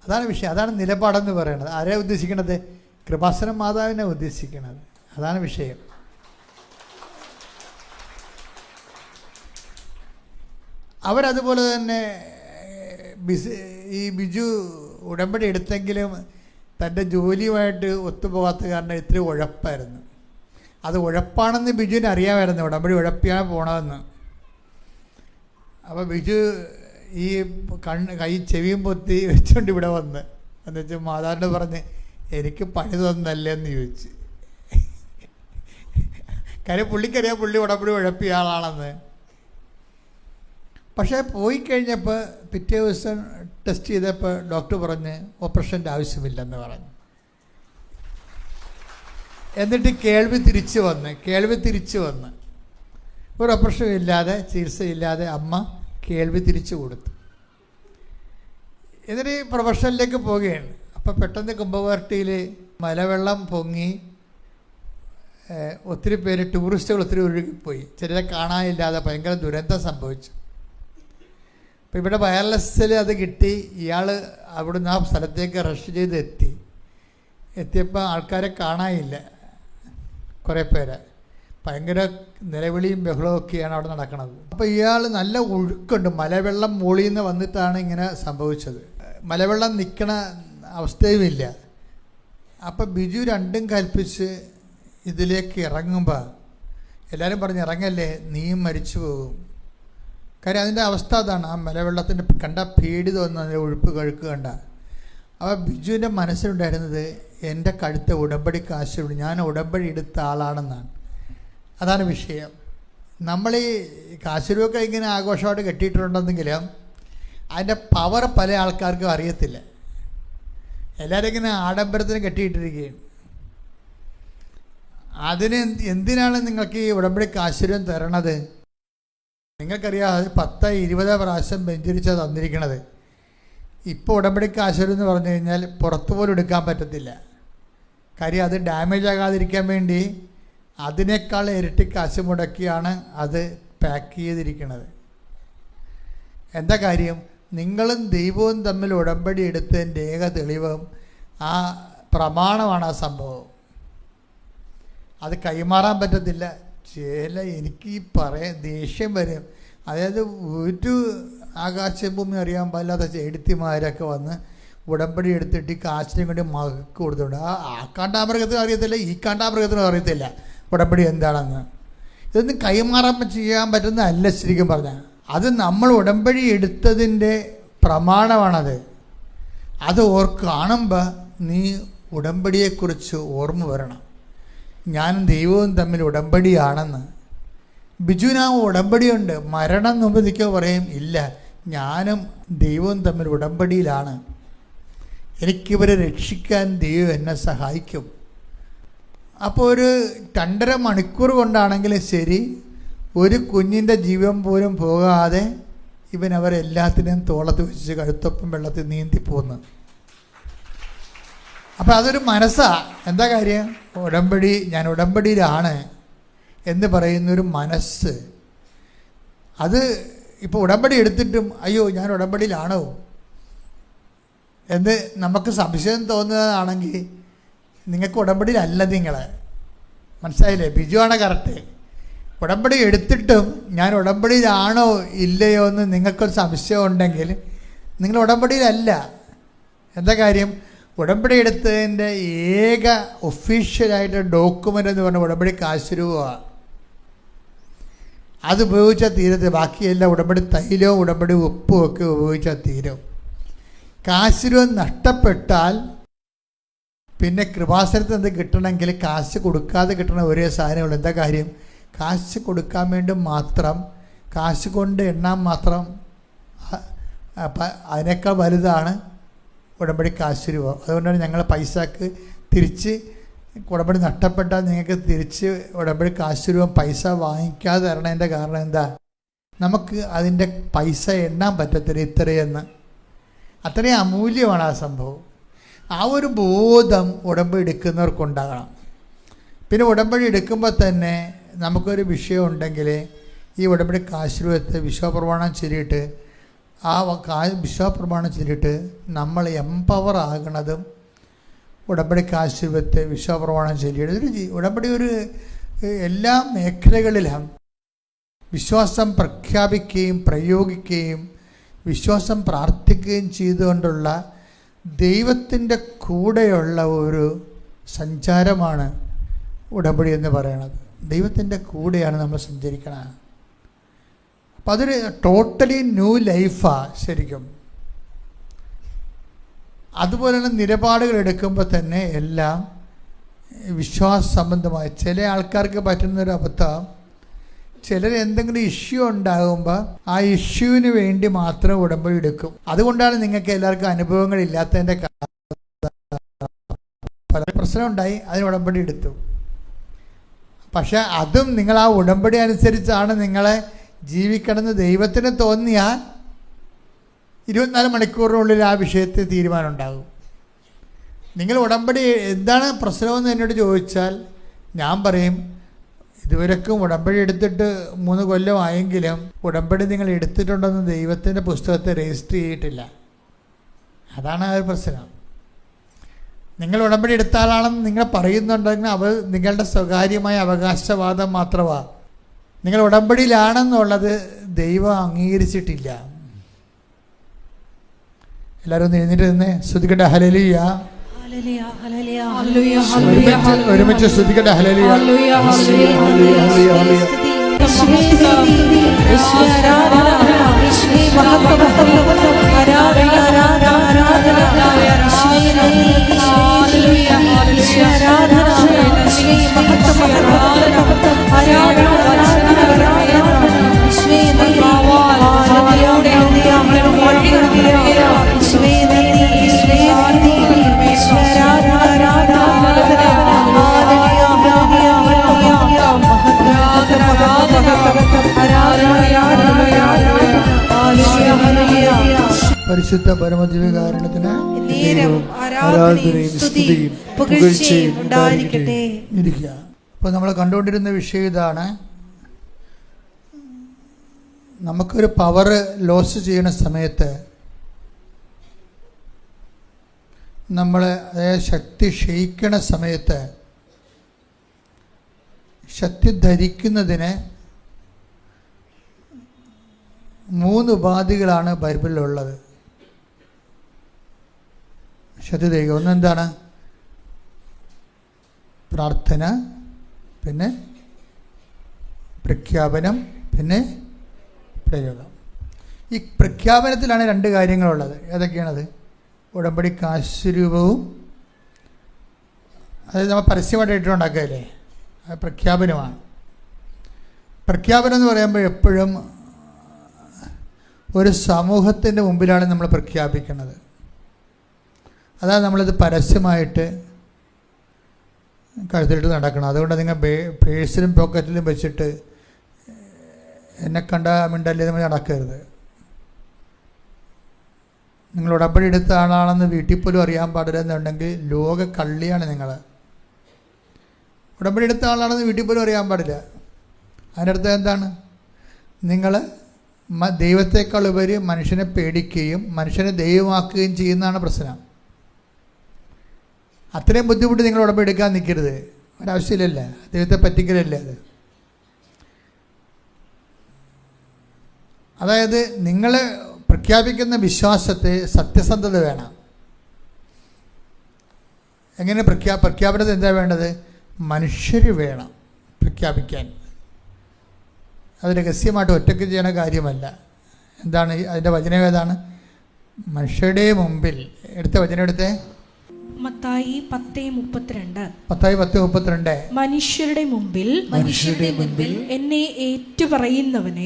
അതാണ് വിഷയം, അതാണ് നിലപാടെന്ന് പറയുന്നത്. ആരെയാ ഉദ്ദേശിക്കണത്? കൃപാസന മാതാവിനെ ഉദ്ദേശിക്കുന്നത്. അതാണ് വിഷയം. അവരതുപോലെ തന്നെ ഈ ബിജു ഉടമ്പടി എടുത്തെങ്കിലും തൻ്റെ ജോലിയുമായിട്ട് ഒത്തുപോകാത്ത കാരണം ഇത്തിരി ഉഴപ്പായിരുന്നു. അത് ഉഴപ്പാണെന്ന് ബിജുവിന് അറിയാമായിരുന്നു, ഉടമ്പടി ഉഴപ്പിയാണ് പോണതെന്ന്. അപ്പോൾ ബിജു ഈ കൈ ചെവിയും പൊത്തി വെച്ചുകൊണ്ട് ഇവിടെ വന്ന് എന്ന് വെച്ചാൽ മാതാവിനോട് പറഞ്ഞ്, എനിക്ക് പണി തന്നല്ലേ എന്ന് ചോദിച്ച്. കാര്യം പുള്ളിക്കറിയാം പുള്ളി ഉടമ്പടി ഉഴപ്പിയ ആളാണെന്ന്. പക്ഷേ പോയി കഴിഞ്ഞപ്പോൾ പിറ്റേ ദിവസം ടെസ്റ്റ് ചെയ്തപ്പോൾ ഡോക്ടർ പറഞ്ഞ് ഓപ്പറേഷൻ്റെ ആവശ്യമില്ലെന്ന് പറഞ്ഞു. എന്നിട്ട് കേൾവി തിരിച്ചു വന്ന് ഒരു ഓപ്പറേഷൻ ഇല്ലാതെ, ചികിത്സയില്ലാതെ അമ്മ കേൾവി തിരിച്ചു കൊടുത്തു. എന്നിട്ട് പ്രൊഫഷനിലേക്ക് പോവുകയാണ്. അപ്പോൾ പെട്ടെന്ന് കുംഭവാർട്ടിയിൽ മലവെള്ളം പൊങ്ങി ഒത്തിരി പേര്, ടൂറിസ്റ്റുകൾ ഒത്തിരി ഒഴുകിപ്പോയി. ചിലരെ കാണാനില്ലാതെ ഭയങ്കര ദുരന്തം സംഭവിച്ചു. അപ്പോൾ ഇവിടെ വയർലെസ്സിൽ അത് കിട്ടി. ഇയാൾ അവിടുന്ന് ആ സ്ഥലത്തേക്ക് റഷ് ചെയ്ത് എത്തിയപ്പോൾ ആൾക്കാരെ കാണാനില്ല. കുറേ പേര് ഭയങ്കര നിലവിളിയും ബഹളമൊക്കെയാണ് അവിടെ നടക്കുന്നത്. അപ്പോൾ ഇയാൾ നല്ല ഒഴുക്കുണ്ട്, മലവെള്ളം മുകളിൽ നിന്ന് വന്നിട്ടാണ് ഇങ്ങനെ സംഭവിച്ചത്. മലവെള്ളം നിൽക്കണ അവസ്ഥയുമില്ല. അപ്പം ബിജു രണ്ടും കൽപ്പിച്ച് ഇതിലേക്ക് ഇറങ്ങുമ്പോൾ എല്ലാവരും പറഞ്ഞ്, ഇറങ്ങല്ലേ, നീയും മരിച്ചു പോകും. കാര്യം അതിൻ്റെ അവസ്ഥ അതാണ്. ആ മലവെള്ളത്തിൻ്റെ കണ്ട പേടി തോന്നുന്നത്, ഒഴുപ്പ് കഴുക്ക് കണ്ട. അപ്പോൾ ബിജുവിൻ്റെ മനസ്സിലുണ്ടായിരുന്നത്, എൻ്റെ കഴുത്ത് ഉടമ്പടി കാശുണ്ട്, ഞാൻ ഉടമ്പടി എടുത്ത ആളാണെന്നാണ്. അതാണ് വിഷയം. നമ്മൾ ഈ കാശുരൂപൊക്കെ ഇങ്ങനെ ആഘോഷമായിട്ട് കെട്ടിയിട്ടുണ്ടെന്നെങ്കിലും അതിൻ്റെ പവർ പല ആൾക്കാർക്കും അറിയത്തില്ല. എല്ലാവരും ഇങ്ങനെ ആഡംബരത്തിന് കെട്ടിയിട്ടിരിക്കുകയാണ്. അതിന് എന്തിനാണ് നിങ്ങൾക്ക് ഈ ഉടമ്പടി കാശുരം തരണത്? നിങ്ങൾക്കറിയാം, അത് 10-20 പ്രാവശ്യം ബെഞ്ചരിച്ചാൽ തന്നിരിക്കണത്. ഇപ്പോൾ ഉടമ്പടി കാശുരം എന്ന് പറഞ്ഞു കഴിഞ്ഞാൽ പുറത്തു പോലും എടുക്കാൻ പറ്റത്തില്ല. കാര്യം അത് ഡാമേജ് ആകാതിരിക്കാൻ വേണ്ടി അതിനേക്കാൾ ഇരട്ടി കാശ് മുടക്കിയാണ് അത് പാക്ക് ചെയ്തിരിക്കുന്നത്. എന്താ കാര്യം? നിങ്ങളും ദൈവവും തമ്മിൽ ഉടമ്പടി എടുത്തതിൻ്റെ ഏക തെളിവും ആ പ്രമാണമാണ് ആ സംഭവം. അത് കൈമാറാൻ പറ്റത്തില്ല. എനിക്ക് ഈ ദേഷ്യം വരും. അതായത് ഒരു ആകാശഭൂമി അറിയാൻ പാടില്ലാത്ത ചേടിത്തിമാരൊക്കെ വന്ന് ഉടമ്പടി എടുത്തിട്ട് ഈ കാശിനെ കൊണ്ട് മകക്ക് കൊടുത്തുകൊണ്ട് ആ കാണ്ടാമൃഗത്തിനും അറിയത്തില്ല, ഈ കാണ്ടാമൃഗത്തിനും അറിയത്തില്ല ഉടമ്പടി എന്താണെന്ന്. ഇതൊന്നും കൈമാറാൻ ചെയ്യാൻ പറ്റുന്നതല്ല ശരിക്കും പറഞ്ഞാൽ. അത് നമ്മൾ ഉടമ്പടി എടുത്തതിൻ്റെ പ്രമാണമാണത്. അത് കാണുമ്പോൾ നീ ഉടമ്പടിയെക്കുറിച്ച് ഓർമ്മ വരണം. ഞാനും ദൈവവും തമ്മിൽ ഉടമ്പടിയാണെന്ന്. ബിജുവിന് ആ ഉടമ്പടിയുണ്ട്. മരണം മുമ്പ് നിൽക്കുക പറയും, ഇല്ല, ഞാനും ദൈവവും തമ്മിൽ ഉടമ്പടിയിലാണ്. എനിക്കിവരെ രക്ഷിക്കാൻ ദൈവം എന്നെ സഹായിക്കും. അപ്പോൾ ഒരു 2.5 മണിക്കൂർ കൊണ്ടാണെങ്കിലും ശരി, ഒരു കുഞ്ഞിൻ്റെ ജീവൻ പോലും പോകാതെ ഇവൻ അവരെല്ലാത്തിനെയും തോളത്ത് വെച്ച് കഴുത്തൊപ്പം വെള്ളത്തിൽ നീന്തിപ്പോന്ന്. അപ്പം അതൊരു മനസ്സാണ്. എന്താ കാര്യം? ഉടമ്പടി, ഞാൻ ഉടമ്പടിയിലാണ് എന്ന് പറയുന്നൊരു മനസ്സ്. അത് ഇപ്പോൾ ഉടമ്പടി എടുത്തിട്ടും അയ്യോ ഞാൻ ഉടമ്പടിയിലാണോ എന്ന് നമുക്ക് സംശയം തോന്നുന്നതാണെങ്കിൽ നിങ്ങൾക്ക് ഉടമ്പടിയിലല്ല. നിങ്ങൾ മനസ്സിലായില്ലേ? ബിജുവാണ് കറക്റ്റ്. ഉടമ്പടി എടുത്തിട്ടും ഞാൻ ഉടമ്പടിയിലാണോ ഇല്ലയോ എന്ന് നിങ്ങൾക്കൊരു സംശയം ഉണ്ടെങ്കിൽ നിങ്ങൾ ഉടമ്പടിയിലല്ല. എന്താ കാര്യം? ഉടമ്പടി എടുത്തതിൻ്റെ ഏക ഒഫീഷ്യലായിട്ട് ഡോക്യുമെൻ്റ് എന്ന് പറഞ്ഞാൽ ഉടമ്പടി കാശ് രൂപമാണ്. അത് ഉപയോഗിച്ചാൽ തീരത്ത്, ബാക്കിയെല്ലാം ഉടമ്പടി തൈലവും ഉടമ്പടി ഉപ്പും ഒക്കെ ഉപയോഗിച്ചാൽ തീരും. കാശ് രൂപ നഷ്ടപ്പെട്ടാൽ പിന്നെ കൃപാസനത്തിൽ നിന്ന് കിട്ടണമെങ്കിൽ കാശ് കൊടുക്കാതെ കിട്ടണ ഒരേ സാധനമുള്ളൂ. എന്താ കാര്യം? കാശ് കൊടുക്കാൻ വേണ്ടി മാത്രം, കാശ് കൊണ്ട് എണ്ണാൻ മാത്രം അതിനേക്കാൾ വലുതാണ് ഉടമ്പടി കാശ് രൂപ. അതുകൊണ്ടാണ് ഞങ്ങൾ പൈസക്ക് തിരിച്ച്, ഉടമ്പടി നഷ്ടപ്പെട്ടാൽ നിങ്ങൾക്ക് തിരിച്ച് ഉടമ്പടി കാശ് രൂപ പൈസ വാങ്ങിക്കാതെ തരണതിൻ്റെ കാരണം എന്താ? നമുക്ക് അതിൻ്റെ പൈസ എണ്ണാൻ പറ്റത്തില്ല ഇത്രയെന്ന്. അത്രയും അമൂല്യമാണ് ആ സംഭവം. ആ ഒരു ബോധം ഉടമ്പടി എടുക്കുന്നവർക്കുണ്ടാകണം. പിന്നെ ഉടമ്പടി എടുക്കുമ്പോൾ തന്നെ നമുക്കൊരു വിഷയം ഉണ്ടെങ്കിൽ ഈ ഉടമ്പടി കാശ് രൂപത്തെ വിശ്വാസപ്രമാണം ചൊല്ലിയിട്ട് ആ വിശ്വാസപ്രമാണം ചൊല്ലിയിട്ട് നമ്മൾ എംപവർ ആകണതും ഉടമ്പടി കാശ് രൂപത്തെ വിശ്വാസപ്രമാണം ചൊല്ലിയിട്ട് ഒരു ഉടമ്പടി ഒരു എല്ലാ മേഖലകളിലും വിശ്വാസം പ്രഖ്യാപിക്കുകയും പ്രയോഗിക്കുകയും വിശ്വാസം പ്രാർത്ഥിക്കുകയും ചെയ്തുകൊണ്ടുള്ള ദൈവത്തിൻ്റെ കൂടെയുള്ള ഒരു സഞ്ചാരമാണ് ഉടമ്പടി എന്ന് പറയുന്നത്. ദൈവത്തിൻ്റെ കൂടെയാണ് നമ്മൾ സഞ്ചരിക്കണം. അപ്പം അതൊരു ടോട്ടലി ന്യൂ ലൈഫാണ് ശരിക്കും. അതുപോലെ തന്നെ നിലപാടുകൾ എടുക്കുമ്പോൾ തന്നെ എല്ലാം വിശ്വാസ സംബന്ധമായി. ചില ആൾക്കാർക്ക് പറ്റുന്നൊരു അബദ്ധം, ചിലർ എന്തെങ്കിലും ഇഷ്യൂ ഉണ്ടാകുമ്പോൾ ആ ഇഷ്യൂവിന് വേണ്ടി മാത്രം ഉടമ്പടി എടുക്കും. അതുകൊണ്ടാണ് നിങ്ങൾക്ക് എല്ലാവർക്കും അനുഭവങ്ങളില്ലാത്തതിൻ്റെ പല പ്രശ്നം ഉണ്ടായി, അതിന് ഉടമ്പടി എടുത്തു. പക്ഷെ അതും നിങ്ങൾ ആ ഉടമ്പടി അനുസരിച്ചാണ് നിങ്ങളെ ജീവിക്കണമെന്ന് ദൈവത്തിന് തോന്നിയാൽ 24 മണിക്കൂറിനുള്ളിൽ ആ വിഷയത്തിൽ തീരുമാനം ഉണ്ടാകും. നിങ്ങൾ ഉടമ്പടി എന്താണ് പ്രശ്നമെന്ന് എന്നോട് ചോദിച്ചാൽ ഞാൻ പറയും, ഇതുവരെക്കും ഉടമ്പടി എടുത്തിട്ട് 3 കൊല്ലമായെങ്കിലും ഉടമ്പടി നിങ്ങൾ എടുത്തിട്ടുണ്ടെന്ന് ദൈവത്തിൻ്റെ പുസ്തകത്തെ രജിസ്റ്റർ ചെയ്തിട്ടില്ല. അതാണ് ആ ഒരു പ്രശ്നം. നിങ്ങൾ ഉടമ്പടി എടുത്ത ആളാണെന്ന് നിങ്ങൾ പറയുന്നുണ്ടെങ്കിൽ അവർ നിങ്ങളുടെ സ്വകാര്യമായ അവകാശവാദം മാത്രമാണ്. നിങ്ങൾ ഉടമ്പടിയിലാണെന്നുള്ളത് ദൈവം അംഗീകരിച്ചിട്ടില്ല. എല്ലാവരും ഒന്ന് എഴുന്നേറ്റ് നിന്ന് സ്തുതിക്കട്ടെ. ഹല്ലേലൂയ, ഒരുമിച്ച് സ്തുതിക്കട്ടെ. ഹല്ലേലൂയ, പരിശുദ്ധ പരമദിവ്യകാരുണ്യത്തിന് ആരാധനയും സ്തുതിയും പുകഴ്ചയും ഉണ്ടായിരിക്കട്ടെ. ഇരിക്കുക. അപ്പോൾ നമ്മൾ കണ്ടുകൊണ്ടിരുന്ന വിഷയം ഇതാണ്. നമുക്കൊരു പവർ ലോസ് ചെയ്യുന്ന സമയത്ത് നമ്മൾ ശക്തി ക്ഷയിക്കണ സമയത്ത് ശക്തി ധരിക്കുന്നതിന് 3 ഉപാധികളാണ് ബൈബിളിലുള്ളത്. ശക്തി ധരിക്കുക. ഒന്നെന്താണ്? പ്രാർത്ഥന, പിന്നെ പ്രഖ്യാപനം, പിന്നെ പ്രയോഗം. ഈ പ്രഖ്യാപനത്തിലാണ് 2 കാര്യങ്ങളുള്ളത്. ഏതൊക്കെയാണത്? ഉടമ്പടി കാശ് രൂപവും, അതായത് നമ്മൾ പരസ്യമായിട്ട് ഇട്ടുണ്ടാക്കുകയല്ലേ, അത് പ്രഖ്യാപനമാണ്. പ്രഖ്യാപനം എന്ന് പറയുമ്പോൾ എപ്പോഴും ഒരു സമൂഹത്തിൻ്റെ മുമ്പിലാണ് നമ്മൾ പ്രഖ്യാപിക്കുന്നത്. അതാണ് നമ്മളിത് പരസ്യമായിട്ട് കഴുത്തിലിട്ട് നടക്കണം. അതുകൊണ്ട് നിങ്ങൾ പേഴ്സിലും പോക്കറ്റിലും വെച്ചിട്ട് എന്നെ കണ്ട മിണ്ടല്ലേ നമ്മൾ നടക്കരുത്. നിങ്ങൾ ഉടമ്പടി എടുത്ത ആളാണെന്ന് വീട്ടിൽ പോലും അറിയാൻ പാടില്ല എന്നുണ്ടെങ്കിൽ ലോക കള്ളിയാണ് നിങ്ങൾ. ഉടമ്പടി എടുത്ത ആളാണെന്ന് വീട്ടിൽ പോലും അറിയാൻ പാടില്ല. അതിൻ്റെ അർത്ഥം എന്താണ്? നിങ്ങൾ ദൈവത്തെക്കാൾ ഉപരി മനുഷ്യനെ പേടിക്കുകയും മനുഷ്യനെ ദൈവമാക്കുകയും ചെയ്യുന്നതാണ് പ്രശ്നം. അത്രയും ബുദ്ധിമുട്ട് നിങ്ങൾ ഉടമ്പടി എടുക്കാൻ നിൽക്കരുത്. ഒരാവശ്യമില്ലല്ലേ, ദൈവത്തെ പറ്റിക്കലല്ലേ അത്. അതായത് നിങ്ങൾ പ്രഖ്യാപിക്കുന്ന വിശ്വാസത്തെ സത്യസന്ധത വേണം. എങ്ങനെ പ്രഖ്യാപനത്തിൽ എന്താ വേണ്ടത്? മനുഷ്യർ വേണം പ്രഖ്യാപിക്കാൻ. അത് രഹസ്യമായിട്ട് ഒറ്റയ്ക്ക് ചെയ്യുന്ന കാര്യമല്ല. എന്താണ് അതിൻ്റെ വചനം? ഏതാണ്? മനുഷ്യരുടെ മുമ്പിൽ. എടുത്ത വചനം എടുത്തേ. മത്തായി 10:32. മത്തായി 10:32. മനുഷ്യരുടെ മുമ്പിൽ എന്നെ ഏറ്റുപറയുന്നവനെ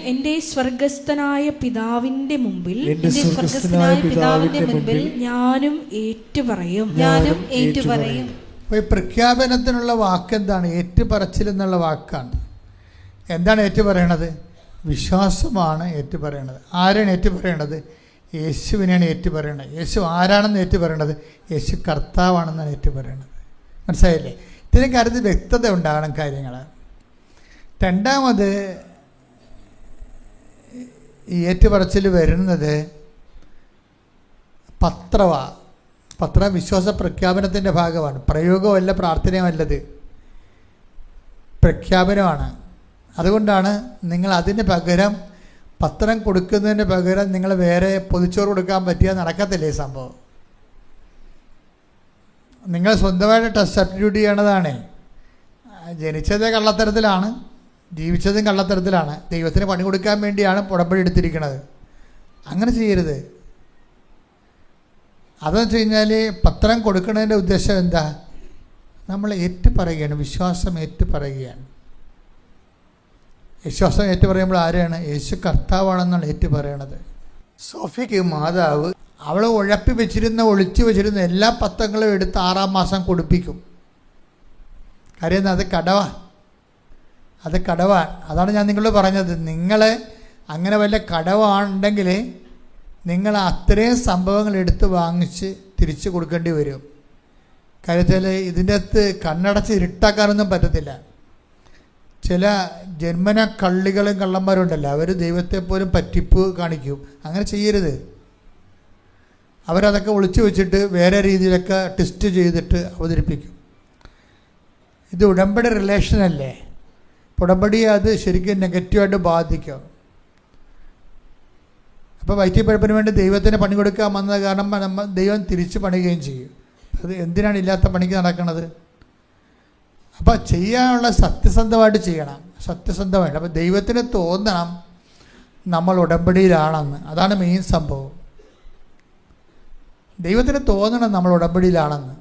എന്റെ സ്വർഗസ്ഥനായ പിതാവിന്റെ മുമ്പിൽ ഞാനും ഏറ്റുപറയും. ഈ പ്രഖ്യാപനത്തിനുള്ള വാക്ക് എന്താണ്? ഏറ്റുപറച്ചിൽ എന്നുള്ള വാക്കാണ്. എന്താണ് ഏറ്റുപറയണത്? വിശ്വാസമാണ് ഏറ്റുപറയണത്. ആരാണ് ഏറ്റുപറയണത്? യേശുവിനെയാണ് ഏറ്റുപറയണത്. യേശു ആരാണെന്ന് ഏറ്റുപറയണത്? യേശു കർത്താവാണെന്നാണ് ഏറ്റുപറയണത്. മനസ്സിലായില്ലേ? ഇത്തരം കാര്യത്തിൽ വ്യക്തത ഉണ്ടാകണം കാര്യങ്ങൾ. രണ്ടാമത് ഈ ഏറ്റുപറച്ചിൽ വരുന്നത് പത്ര വിശ്വാസ പ്രഖ്യാപനത്തിൻ്റെ ഭാഗമാണ്. പ്രയോഗമല്ല, പ്രാർത്ഥനയുമല്ലത്, പ്രഖ്യാപനമാണ്. അതുകൊണ്ടാണ് നിങ്ങൾ അതിന് പകരം പത്രം കൊടുക്കുന്നതിന് പകരം നിങ്ങൾ വേറെ പൊതിച്ചോറ് കൊടുക്കാൻ പറ്റിയാൽ നടക്കത്തില്ല ഈ സംഭവം. നിങ്ങൾ സ്വന്തമായിട്ട് ടെസ്റ്റ് സബ്സ്റ്റിറ്റ്യൂട്ട് ചെയ്യണതാണ്. ജനിച്ചത് കള്ളത്തരത്തിലാണ്, ജീവിച്ചതും കള്ളത്തരത്തിലാണ്. ദൈവത്തിന് പണി കൊടുക്കാൻ വേണ്ടിയാണ് ഉടമ്പടി എടുത്തിരിക്കുന്നത്. അങ്ങനെ ചെയ്യരുത്. അതെന്ന് വെച്ച് കഴിഞ്ഞാൽ പത്രം കൊടുക്കുന്നതിൻ്റെ ഉദ്ദേശം എന്താ? നമ്മൾ ഏറ്റുപറയുകയാണ്, വിശ്വാസം ഏറ്റുപറയുകയാണ്. വിശ്വാസം ഏറ്റുപറയുമ്പോൾ ആരെയാണ്? യേശു കർത്താവാണെന്നാണ് ഏറ്റുപറയണത്. സോഫിക്ക് മാതാവ് അവൾ ഒളിച്ചു വെച്ചിരുന്ന എല്ലാ പത്രങ്ങളും എടുത്ത് 6-ാം മാസം കൊടുപ്പിക്കും. കാര്യം അത് കടവാണ്. അതാണ് ഞാൻ നിങ്ങളോട് പറഞ്ഞത്. നിങ്ങൾ അങ്ങനെ വല്ല കടവാണെങ്കിൽ നിങ്ങൾ അത്രയും സംഭവങ്ങൾ എടുത്ത് വാങ്ങിച്ച് തിരിച്ചു കൊടുക്കേണ്ടി വരും. കാര്യത്തിൽ ഇതിൻ്റെ അകത്ത് കണ്ണടച്ച് ഇരുട്ടാക്കാനൊന്നും പറ്റത്തില്ല. ചില ജന്മന കള്ളികളും കള്ളന്മാരുണ്ടല്ലോ, അവർ ദൈവത്തെ പോലും പറ്റിപ്പ് കാണിക്കും. അങ്ങനെ ചെയ്യരുത്. അവരതൊക്കെ ഒളിച്ചു വെച്ചിട്ട് വേറെ രീതിയിലൊക്കെ ടെസ്റ്റ് ചെയ്തിട്ട് അവതരിപ്പിക്കും. ഇത് ഉടമ്പടി റിലേഷനല്ലേ? ഉടമ്പടി അത് ശരിക്കും നെഗറ്റീവായിട്ട് ബാധിക്കും. അപ്പോൾ വയറ്റിപ്പഴപ്പിന് വേണ്ടി ദൈവത്തിന് പണി കൊടുക്കാൻ വന്നത് കാരണം ദൈവം തിരിച്ച് പണിയുകയും ചെയ്യും. അത് എന്തിനാണ് ഇല്ലാത്ത പണിക്ക് നടക്കുന്നത്? അപ്പോൾ ചെയ്യാനുള്ള സത്യസന്ധമായിട്ട് ചെയ്യണം, സത്യസന്ധമായിട്ട്. അപ്പോൾ ദൈവത്തിന് തോന്നണം നമ്മൾ ഉടമ്പടിയിലാണെന്ന്. അതാണ് മെയിൻ സംഭവം. ദൈവത്തിന് തോന്നണം നമ്മൾ ഉടമ്പടിയിലാണെന്ന്.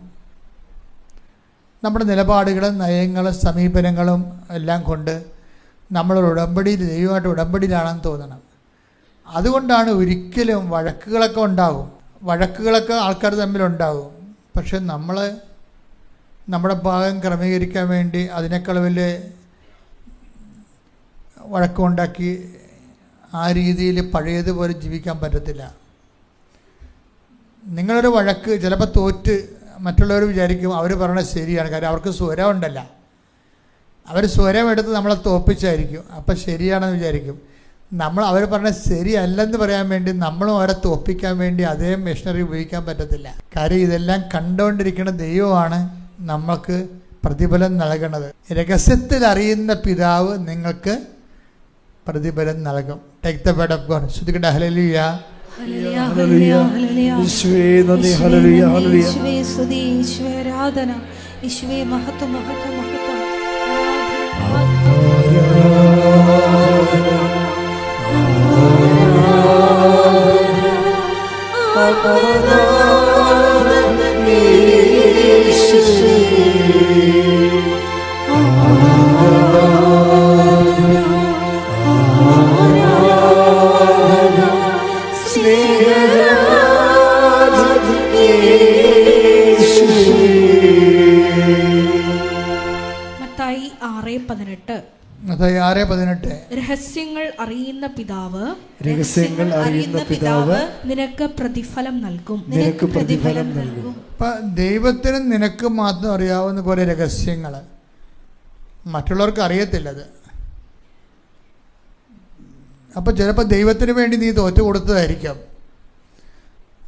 നമ്മുടെ നിലപാടുകളും നയങ്ങളും സമീപനങ്ങളും എല്ലാം കൊണ്ട് നമ്മൾ ദൈവമായിട്ട് ഉടമ്പടിയിലാണെന്ന് തോന്നണം. അതുകൊണ്ടാണ് ഒരിക്കലും വഴക്കുകളൊക്കെ ഉണ്ടാകും. വഴക്കുകളൊക്കെ ആൾക്കാർ തമ്മിലുണ്ടാകും. പക്ഷെ നമ്മുടെ ഭാഗം ക്രമീകരിക്കാൻ വേണ്ടി അതിനേക്കാൾ വലിയ വഴക്കമുണ്ടാക്കി ആ രീതിയിൽ പഴയതുപോലെ ജീവിക്കാൻ പറ്റത്തില്ല. നിങ്ങളൊരു വഴക്ക് ചിലപ്പോൾ തോറ്റ് മറ്റുള്ളവർ വിചാരിക്കും അവർ പറയണത് ശരിയാണ്. കാര്യം അവർക്ക് സ്വരം ഉണ്ടല്ല, അവർ സ്വരം എടുത്ത് നമ്മളെ തോപ്പിച്ചായിരിക്കും. അപ്പം ശരിയാണെന്ന് വിചാരിക്കും. അവർ പറഞ്ഞത് ശരിയല്ലെന്ന് പറയാൻ വേണ്ടി നമ്മളും അവരെ തോപ്പിക്കാൻ വേണ്ടി അതേ മെഷീനറി ഉപയോഗിക്കാൻ പറ്റത്തില്ല. കാര്യം ഇതെല്ലാം കണ്ടുകൊണ്ടിരിക്കുന്ന ദൈവമാണ് നമ്മൾക്ക് പ്രതിഫലം നൽകണത്. രഹസ്യത്തിൽ അറിയുന്ന പിതാവ് നിങ്ങൾക്ക് പ്രതിഫലം നൽകും. Take the word of God. ശ്രുതികട ഹല്ലേലൂയ. മത്തായി 6:18. രഹസ്യങ്ങൾ അറിയുന്ന പിതാവ് നിനക്ക് പ്രതിഫലം നൽകും. ദൈവത്തിന് നിനക്ക് മാത്രം അറിയാവുന്ന കുറേ രഹസ്യങ്ങൾ മറ്റുള്ളവർക്ക് അറിയത്തില്ലത്. അപ്പോൾ ചിലപ്പോൾ ദൈവത്തിന് വേണ്ടി നീ തോറ്റു കൊടുത്തതായിരിക്കും.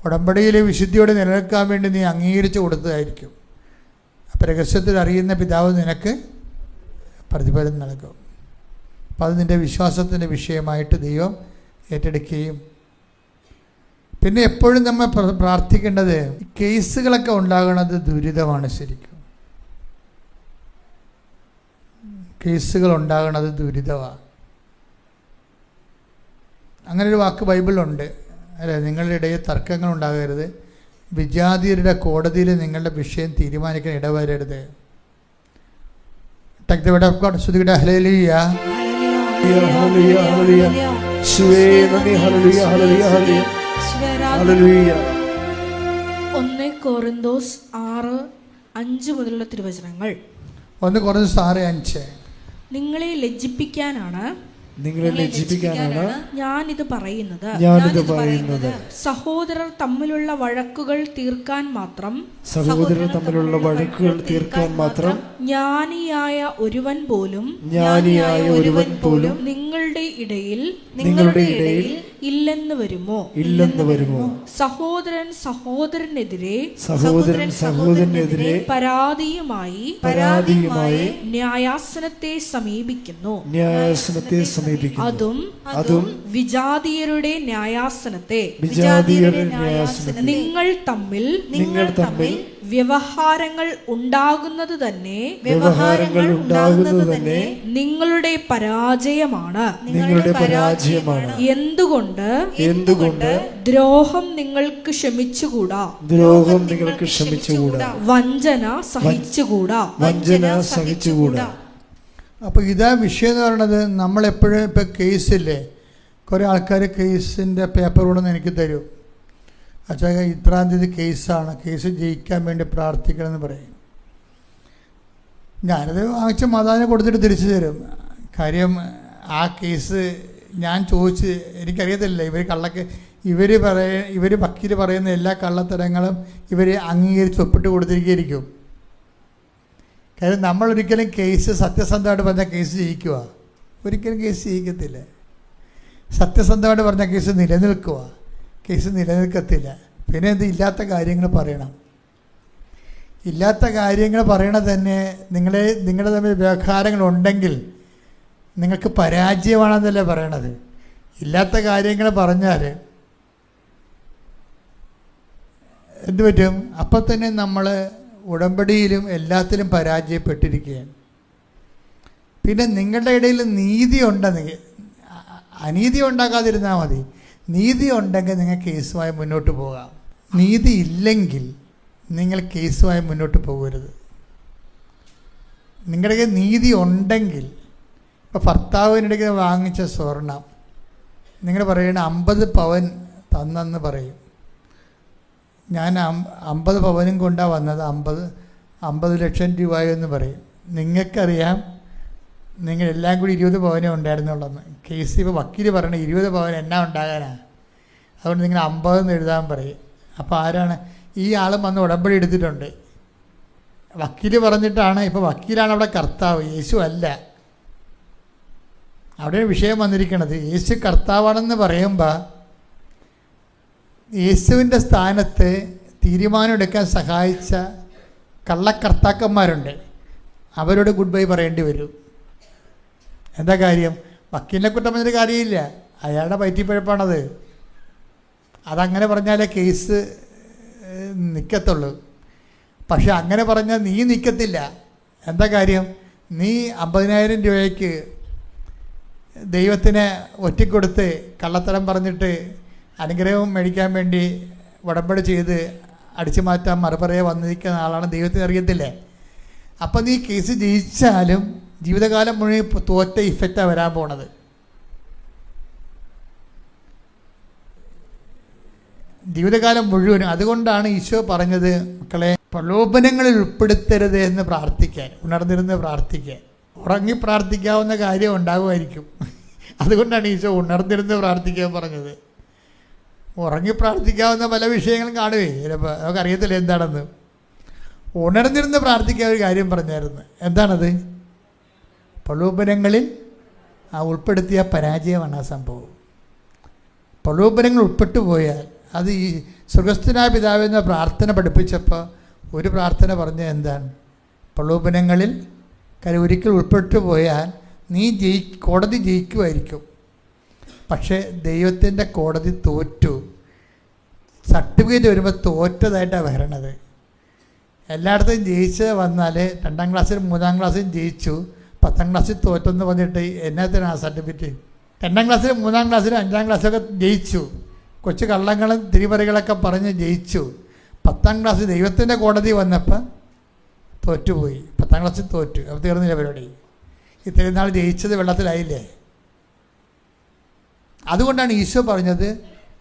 ഉടമ്പടിയിലെ വിശുദ്ധിയോടെ നിലനിൽക്കാൻ വേണ്ടി നീ അംഗീകരിച്ച് കൊടുത്തതായിരിക്കും. അപ്പോൾ രഹസ്യത്തിൽ അറിയുന്ന പിതാവ് നിനക്ക് പ്രതിഫലം നൽകും. അപ്പോൾ അത് നിൻ്റെ വിശ്വാസത്തിൻ്റെ വിഷയമായിട്ട് ദൈവം ഏറ്റെടുക്കുകയും പിന്നെ എപ്പോഴും നമ്മൾ പ്രാർത്ഥിക്കേണ്ടത്, കേസുകളൊക്കെ ഉണ്ടാകുന്നത് ദുരിതമാണ്. ശരിക്കും കേസുകൾ ഉണ്ടാകുന്നത് ദുരിതമാണ്. അങ്ങനൊരു വാക്ക് ബൈബിളിലുണ്ട് അല്ലേ? നിങ്ങളുടെ ഇടയിൽ തർക്കങ്ങൾ ഉണ്ടാകരുത്, വിജാതിയരുടെ കോടതിയിൽ നിങ്ങളുടെ വിഷയം തീരുമാനിക്കാൻ ഇടവരരുത്. Take the word of God. Hallelujah. Hallelujah, hallelujah, hallelujah. Hallelujah, hallelujah, hallelujah. Hallelujah. 1 കൊറിന്തോസ് 6:5 മുതലുള്ള തിരുവചനങ്ങൾ. 1 കൊറിന്തോസ് 6:5. നിങ്ങളെ ലജ്ജിപ്പിക്കാനാണ് ഞാനിത് പറയുന്നത്. സഹോദരർ തമ്മിലുള്ള വഴക്കുകൾ തീർക്കാൻ മാത്രം ജ്ഞാനിയായ ഒരുവൻ പോലും നിങ്ങളുടെ ഇടയിൽ ഇല്ലെന്ന് വരുമോ? സഹോദരൻ സഹോദരനെതിരെ പരാതിയുമായി ന്യായാസനത്തെ സമീപിക്കുന്നു. അതും വിജാതീയരുടെ ന്യായാസനത്തെ. നിങ്ങൾ തമ്മിൽ വ്യവഹാരങ്ങൾ ഉണ്ടാകുന്നത് തന്നെ നിങ്ങളുടെ പരാജയമാണ്. എന്തുകൊണ്ട് ദ്രോഹം നിങ്ങൾക്ക് ക്ഷമിച്ചുകൂടാ? വഞ്ചന സഹിച്ചുകൂടാ. അപ്പോൾ ഇതാ വിഷയം എന്ന് പറയുന്നത്. നമ്മളെപ്പോഴും ഇപ്പോൾ കേസില്ലേ, കുറേ ആൾക്കാർ കേസിൻ്റെ പേപ്പർ കൊണ്ടൊന്ന് എനിക്ക് തരും. അച്ഛാ ഇത്രാം തീയതി കേസാണ്, കേസ് ജയിക്കാൻ വേണ്ടി പ്രാർത്ഥിക്കണമെന്ന് പറയും. ഞാനത് വാങ്ങിച്ച് മാതാവിനെ കൊടുത്തിട്ട് തിരിച്ചു തരും. കാര്യം ആ കേസ് ഞാൻ ചോദിച്ച് എനിക്കറിയത്തില്ല. ഇവർ വക്കീൽ പറയുന്ന എല്ലാ കള്ളത്തരങ്ങളും ഇവർ അംഗീകരിച്ച് ഒപ്പിട്ട് കൊടുത്തിരിക്കും. കാര്യം നമ്മളൊരിക്കലും കേസ് സത്യസന്ധമായിട്ട് പറഞ്ഞാൽ കേസ് ജയിക്കുക? ഒരിക്കലും കേസ് ജയിക്കത്തില്ല. സത്യസന്ധമായിട്ട് പറഞ്ഞാൽ കേസ് നിലനിൽക്കുക? കേസ് നിലനിൽക്കത്തില്ല. പിന്നെ എന്ത് ഇല്ലാത്ത കാര്യങ്ങൾ പറയണം? ഇല്ലാത്ത കാര്യങ്ങൾ പറയണത് തന്നെ നിങ്ങളുടെ തമ്മിൽ വ്യവഹാരങ്ങളുണ്ടെങ്കിൽ നിങ്ങൾക്ക് പരാജയമാണെന്നല്ലേ പറയണത്. ഇല്ലാത്ത കാര്യങ്ങൾ പറഞ്ഞാൽ എന്ത് പറ്റും? അപ്പം തന്നെ നമ്മൾ ഉടമ്പടിയിലും എല്ലാത്തിലും പരാജയപ്പെട്ടിരിക്കുകയാണ്. പിന്നെ നിങ്ങളുടെ ഇടയിൽ നീതി ഉണ്ടെങ്കിൽ, അനീതി ഉണ്ടാക്കാതിരുന്നാൽ മതി. നീതി ഉണ്ടെങ്കിൽ നിങ്ങൾ കേസുമായി മുന്നോട്ട് പോകാം. നീതി ഇല്ലെങ്കിൽ നിങ്ങൾ കേസുമായി മുന്നോട്ട് പോകരുത്. നിങ്ങളുടെ നീതി ഉണ്ടെങ്കിൽ, ഇപ്പോൾ ഭർത്താവിനിടയ്ക്ക് വാങ്ങിച്ച സ്വർണം നിങ്ങൾ പറയണ 50 പവൻ തന്നെന്ന് പറയും. ഞാൻ 50 പവനും കൊണ്ടാണ് വന്നത്, 50 ലക്ഷം രൂപയെന്ന് പറയും. നിങ്ങൾക്കറിയാം നിങ്ങളെല്ലാം കൂടി 20 പവനേ ഉണ്ടായിരുന്നുള്ളെന്ന്. കേസ് ഇപ്പോൾ വക്കീൽ പറയണ 20 പവൻ എന്നാ ഉണ്ടാകാനാണ്, അതുകൊണ്ട് നിങ്ങൾ 50 എന്ന് എഴുതാൻ പറയും. അപ്പോൾ ആരാണ് ഈ ആളും വന്ന് ഉടമ്പടി എടുത്തിട്ടുണ്ട്? വക്കീൽ പറഞ്ഞിട്ടാണ്. ഇപ്പോൾ വക്കീലാണ് അവിടെ കർത്താവ്, യേശു അല്ല. അവിടെ വിഷയം വന്നിരിക്കണത്. യേശു കർത്താവാണെന്ന് പറയുമ്പോൾ യേശുവിൻ്റെ സ്ഥാനത്ത് തീരുമാനമെടുക്കാൻ സഹായിച്ച കള്ളക്കർത്താക്കന്മാരുണ്ട്. അവരോട് ഗുഡ് ബൈ പറയേണ്ടി വരും. എന്താ കാര്യം? വക്കീലിനെ കുറ്റം പറഞ്ഞൊരു കാര്യമില്ല, അയാളുടെ പയറ്റിപ്പഴപ്പാണത്. അതങ്ങനെ പറഞ്ഞാലേ കേസ് നിൽക്കത്തുള്ളൂ. പക്ഷെ അങ്ങനെ പറഞ്ഞാൽ നീ നിൽക്കത്തില്ല. എന്താ കാര്യം? നീ 50,000 രൂപയ്ക്ക് ദൈവത്തിന് ഒറ്റിക്കൊടുത്ത് കള്ളത്തരം പറഞ്ഞിട്ട് അനുഗ്രഹം മേടിക്കാൻ വേണ്ടി ഉടമ്പടി ചെയ്ത് അടിച്ചു മാറ്റാൻ മറുപറയെ വന്നിരിക്കുന്ന ആളാണ്. ദൈവത്തിന് അറിയത്തില്ലേ? അപ്പം നീ കേസ് ജയിച്ചാലും ജീവിതകാലം മുഴുവൻ തോറ്റ ഇഫക്റ്റാണ് വരാൻ പോണത്. ജീവിതകാലം മുഴുവനും. അതുകൊണ്ടാണ് ഈശോ പറഞ്ഞത്, മക്കളെ പ്രലോഭനങ്ങളിൽ ഉൾപ്പെടുത്തരുത് എന്ന് പ്രാർത്ഥിക്കാൻ, ഉണർന്നിരുന്ന് പ്രാർത്ഥിക്കാൻ. ഉറങ്ങി പ്രാർത്ഥിക്കാവുന്ന കാര്യം ഉണ്ടാകുമായിരിക്കും. അതുകൊണ്ടാണ് ഈശോ ഉണർന്നിരുന്ന് പ്രാർത്ഥിക്കാൻ പറഞ്ഞത്. ഉറങ്ങി പ്രാർത്ഥിക്കാവുന്ന പല വിഷയങ്ങളും കാണുകയെ ചിലപ്പോൾ നമുക്കറിയത്തില്ല എന്താണെന്ന്. ഉണർന്നിരുന്ന് പ്രാർത്ഥിക്കാൻ ഒരു കാര്യം പറഞ്ഞായിരുന്നു. എന്താണത്? പ്രലോഭനങ്ങളിൽ ഉൾപ്പെടുത്തിയ പരാജയമാണ് ആ സംഭവം. പ്രലോഭനങ്ങൾ ഉൾപ്പെട്ടു പോയാൽ അത് ഈ സ്വർഗസ്ഥനായ പിതാവെന്ന പ്രാർത്ഥന പഠിപ്പിച്ചപ്പോൾ ഒരു പ്രാർത്ഥന പറഞ്ഞത് എന്താണ്? പ്രലോഭനങ്ങളിൽ ഒരിക്കൽ ഉൾപ്പെട്ടു പോയാൽ നീ കോടതി ജയിക്കുമായിരിക്കും, പക്ഷേ ദൈവത്തിൻ്റെ കോടതി തോറ്റു. സർട്ടിഫിക്കറ്റ് വരുമ്പോൾ തോറ്റതായിട്ടാണ് വരണത്. എല്ലായിടത്തും ജയിച്ച് വന്നാൽ 2ാം ക്ലാസ്സിലും 3ാം ക്ലാസ്സിലും ജയിച്ചു, 10ാം ക്ലാസ്സിൽ തോറ്റെന്ന് പറഞ്ഞിട്ട് എന്നത്തിനാണ് സർട്ടിഫിക്കറ്റ്? 2ാം ക്ലാസ്സിലും 3ാം ക്ലാസ്സിലും 5ാം ക്ലാസ്സിലൊക്കെ ജയിച്ചു, കൊച്ചു കള്ളങ്ങളും തിരിമറികളൊക്കെ പറഞ്ഞ് ജയിച്ചു. 10ാം ക്ലാസ് ദൈവത്തിൻ്റെ കോടതി വന്നപ്പോൾ തോറ്റുപോയി. 10ാം ക്ലാസ്സിൽ തോറ്റു. അപ്പോൾ തീർന്നില്ല പരിപാടി. ഇത്രയും നാൾ ജയിച്ചത് വെള്ളത്തിലായില്ലേ? അതുകൊണ്ടാണ് ഈശോ പറഞ്ഞത്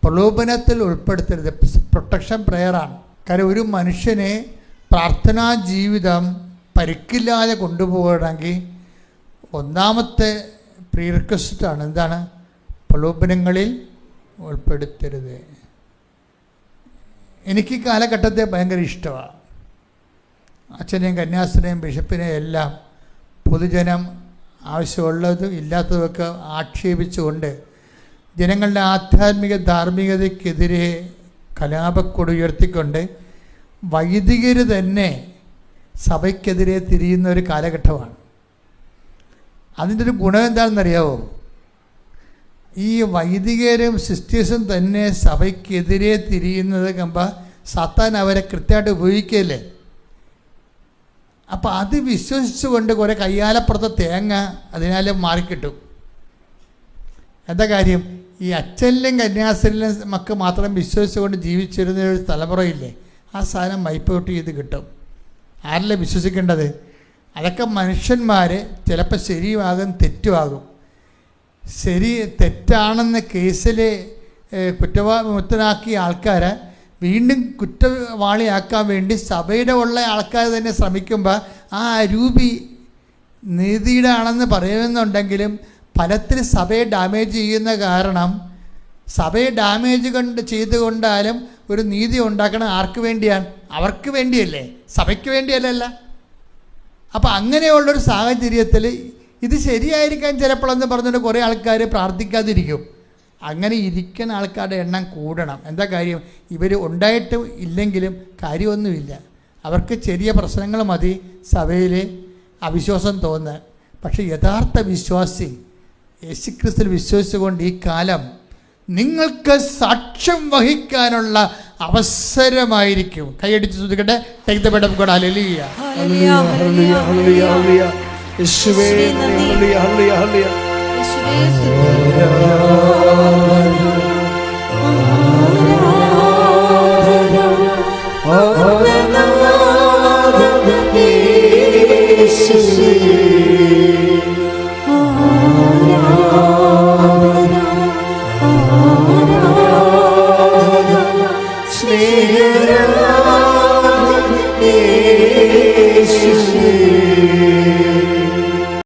പ്രലോഭനത്തിൽ ഉൾപ്പെടുത്തരുത്. പ്രൊട്ടക്ഷൻ പ്രെയറാണ്. കാര്യം ഒരു മനുഷ്യനെ പ്രാർത്ഥനാ ജീവിതം പരിക്കില്ലാതെ കൊണ്ടുപോകണമെങ്കിൽ ഒന്നാമത്തെ പ്രീ റിക്വസ്റ്റാണ് എന്താണ്? പ്രലോഭനങ്ങളിൽ ഉൾപ്പെടുത്തരുത്. എനിക്ക് ഈ കാലഘട്ടത്തെ ഭയങ്കര ഇഷ്ടമാണ്. അച്ഛനെയും കന്യാസ്ത്രീയും ബിഷപ്പിനെയും എല്ലാം പൊതുജനം ആവശ്യമുള്ളതും ഇല്ലാത്തതുമൊക്കെ ആക്ഷേപിച്ചുകൊണ്ട് ജനങ്ങളുടെ ആധ്യാത്മിക ധാർമ്മികതയ്ക്കെതിരെ കലാപക്കൊടി ഉയർത്തിക്കൊണ്ട് വൈദികർ തന്നെ സഭയ്ക്കെതിരെ തിരിയുന്ന ഒരു കാലഘട്ടമാണ്. അതിൻ്റെ ഒരു ഗുണം എന്താണെന്നറിയാവോ? ഈ വൈദികരും സിസ്റ്റേഴ്സും തന്നെ സഭയ്ക്കെതിരെ തിരിയുന്നത് കമ്പ സാത്താൻ അവരെ കൃത്യമായിട്ട് ഉപയോഗിക്കുകയല്ലേ. അപ്പോൾ അത് വിശ്വസിച്ചുകൊണ്ട് കുറേ കയ്യാലപ്പുറത്തെ തേങ്ങ അതിനാൽ മാറിക്കിട്ടും. എന്താ കാര്യം? ഈ അച്ഛനിലും കന്യാസ്ത്രീയിലും നമുക്ക് മാത്രം വിശ്വസിച്ചുകൊണ്ട് ജീവിച്ചിരുന്ന ഒരു തലമുറയില്ലേ, ആ സാധനം വൈപ്പ് ഔട്ട് ചെയ്ത് കിട്ടും. ആരല്ലേ വിശ്വസിക്കേണ്ടത്? അതൊക്കെ മനുഷ്യന്മാർ ചിലപ്പോൾ ശരിയുമാകും തെറ്റുമാകും. ശരി തെറ്റാണെന്ന കേസിൽ കുറ്റവാമുക്തനാക്കിയ ആൾക്കാരെ വീണ്ടും കുറ്റവാളിയാക്കാൻ വേണ്ടി സഭയുടെ ഉള്ള ആൾക്കാർ തന്നെ ശ്രമിക്കുമ്പോൾ ആ അരൂപി നീതിയുടെ ആണെന്ന് പറയുന്നുണ്ടെങ്കിലും ഫലത്തിൽ സഭയെ ഡാമേജ് ചെയ്യുന്ന കാരണം സഭയെ ഡാമേജ് ചെയ്തുകൊണ്ടാലും ഒരു നീതി ഉണ്ടാക്കണം. ആർക്ക് വേണ്ടിയാണ്? അവർക്ക് വേണ്ടിയല്ലേ, സഭയ്ക്ക് വേണ്ടിയല്ലല്ല. അപ്പോൾ അങ്ങനെയുള്ളൊരു സാഹചര്യത്തിൽ ഇത് ശരിയായിരിക്കാൻ ചിലപ്പോഴെന്ന് പറഞ്ഞുകൊണ്ട് കുറേ ആൾക്കാർ പ്രാർത്ഥിക്കാതിരിക്കും. അങ്ങനെ ഇരിക്കുന്ന ആൾക്കാരുടെ എണ്ണം കൂടണം. എന്താ കാര്യം? ഇവർ ഉണ്ടായിട്ടും ഇല്ലെങ്കിലും കാര്യമൊന്നുമില്ല. അവർക്ക് ചെറിയ പ്രശ്നങ്ങൾ മതി സഭയിൽ അവിശ്വാസം തോന്നുക. പക്ഷേ യഥാർത്ഥ വിശ്വാസി യേശുക്രിസ്തുവിൽ വിശ്വസിച്ചുകൊണ്ട് ഈ കാലം നിങ്ങൾക്ക് സാക്ഷ്യം വഹിക്കാനുള്ള അവസരമായിരിക്കും. കൈയടിച്ച് ശ്രദ്ധിക്കട്ടെ. Take the word of God. Hallelujah, hallelujah, hallelujah, hallelujah, hallelujah. യേശുവേ, ഹല്ലേലൂയ, ഹല്ലേലൂയ, ഹല്ലേലൂയ. യേശുവേ സ്തുതി.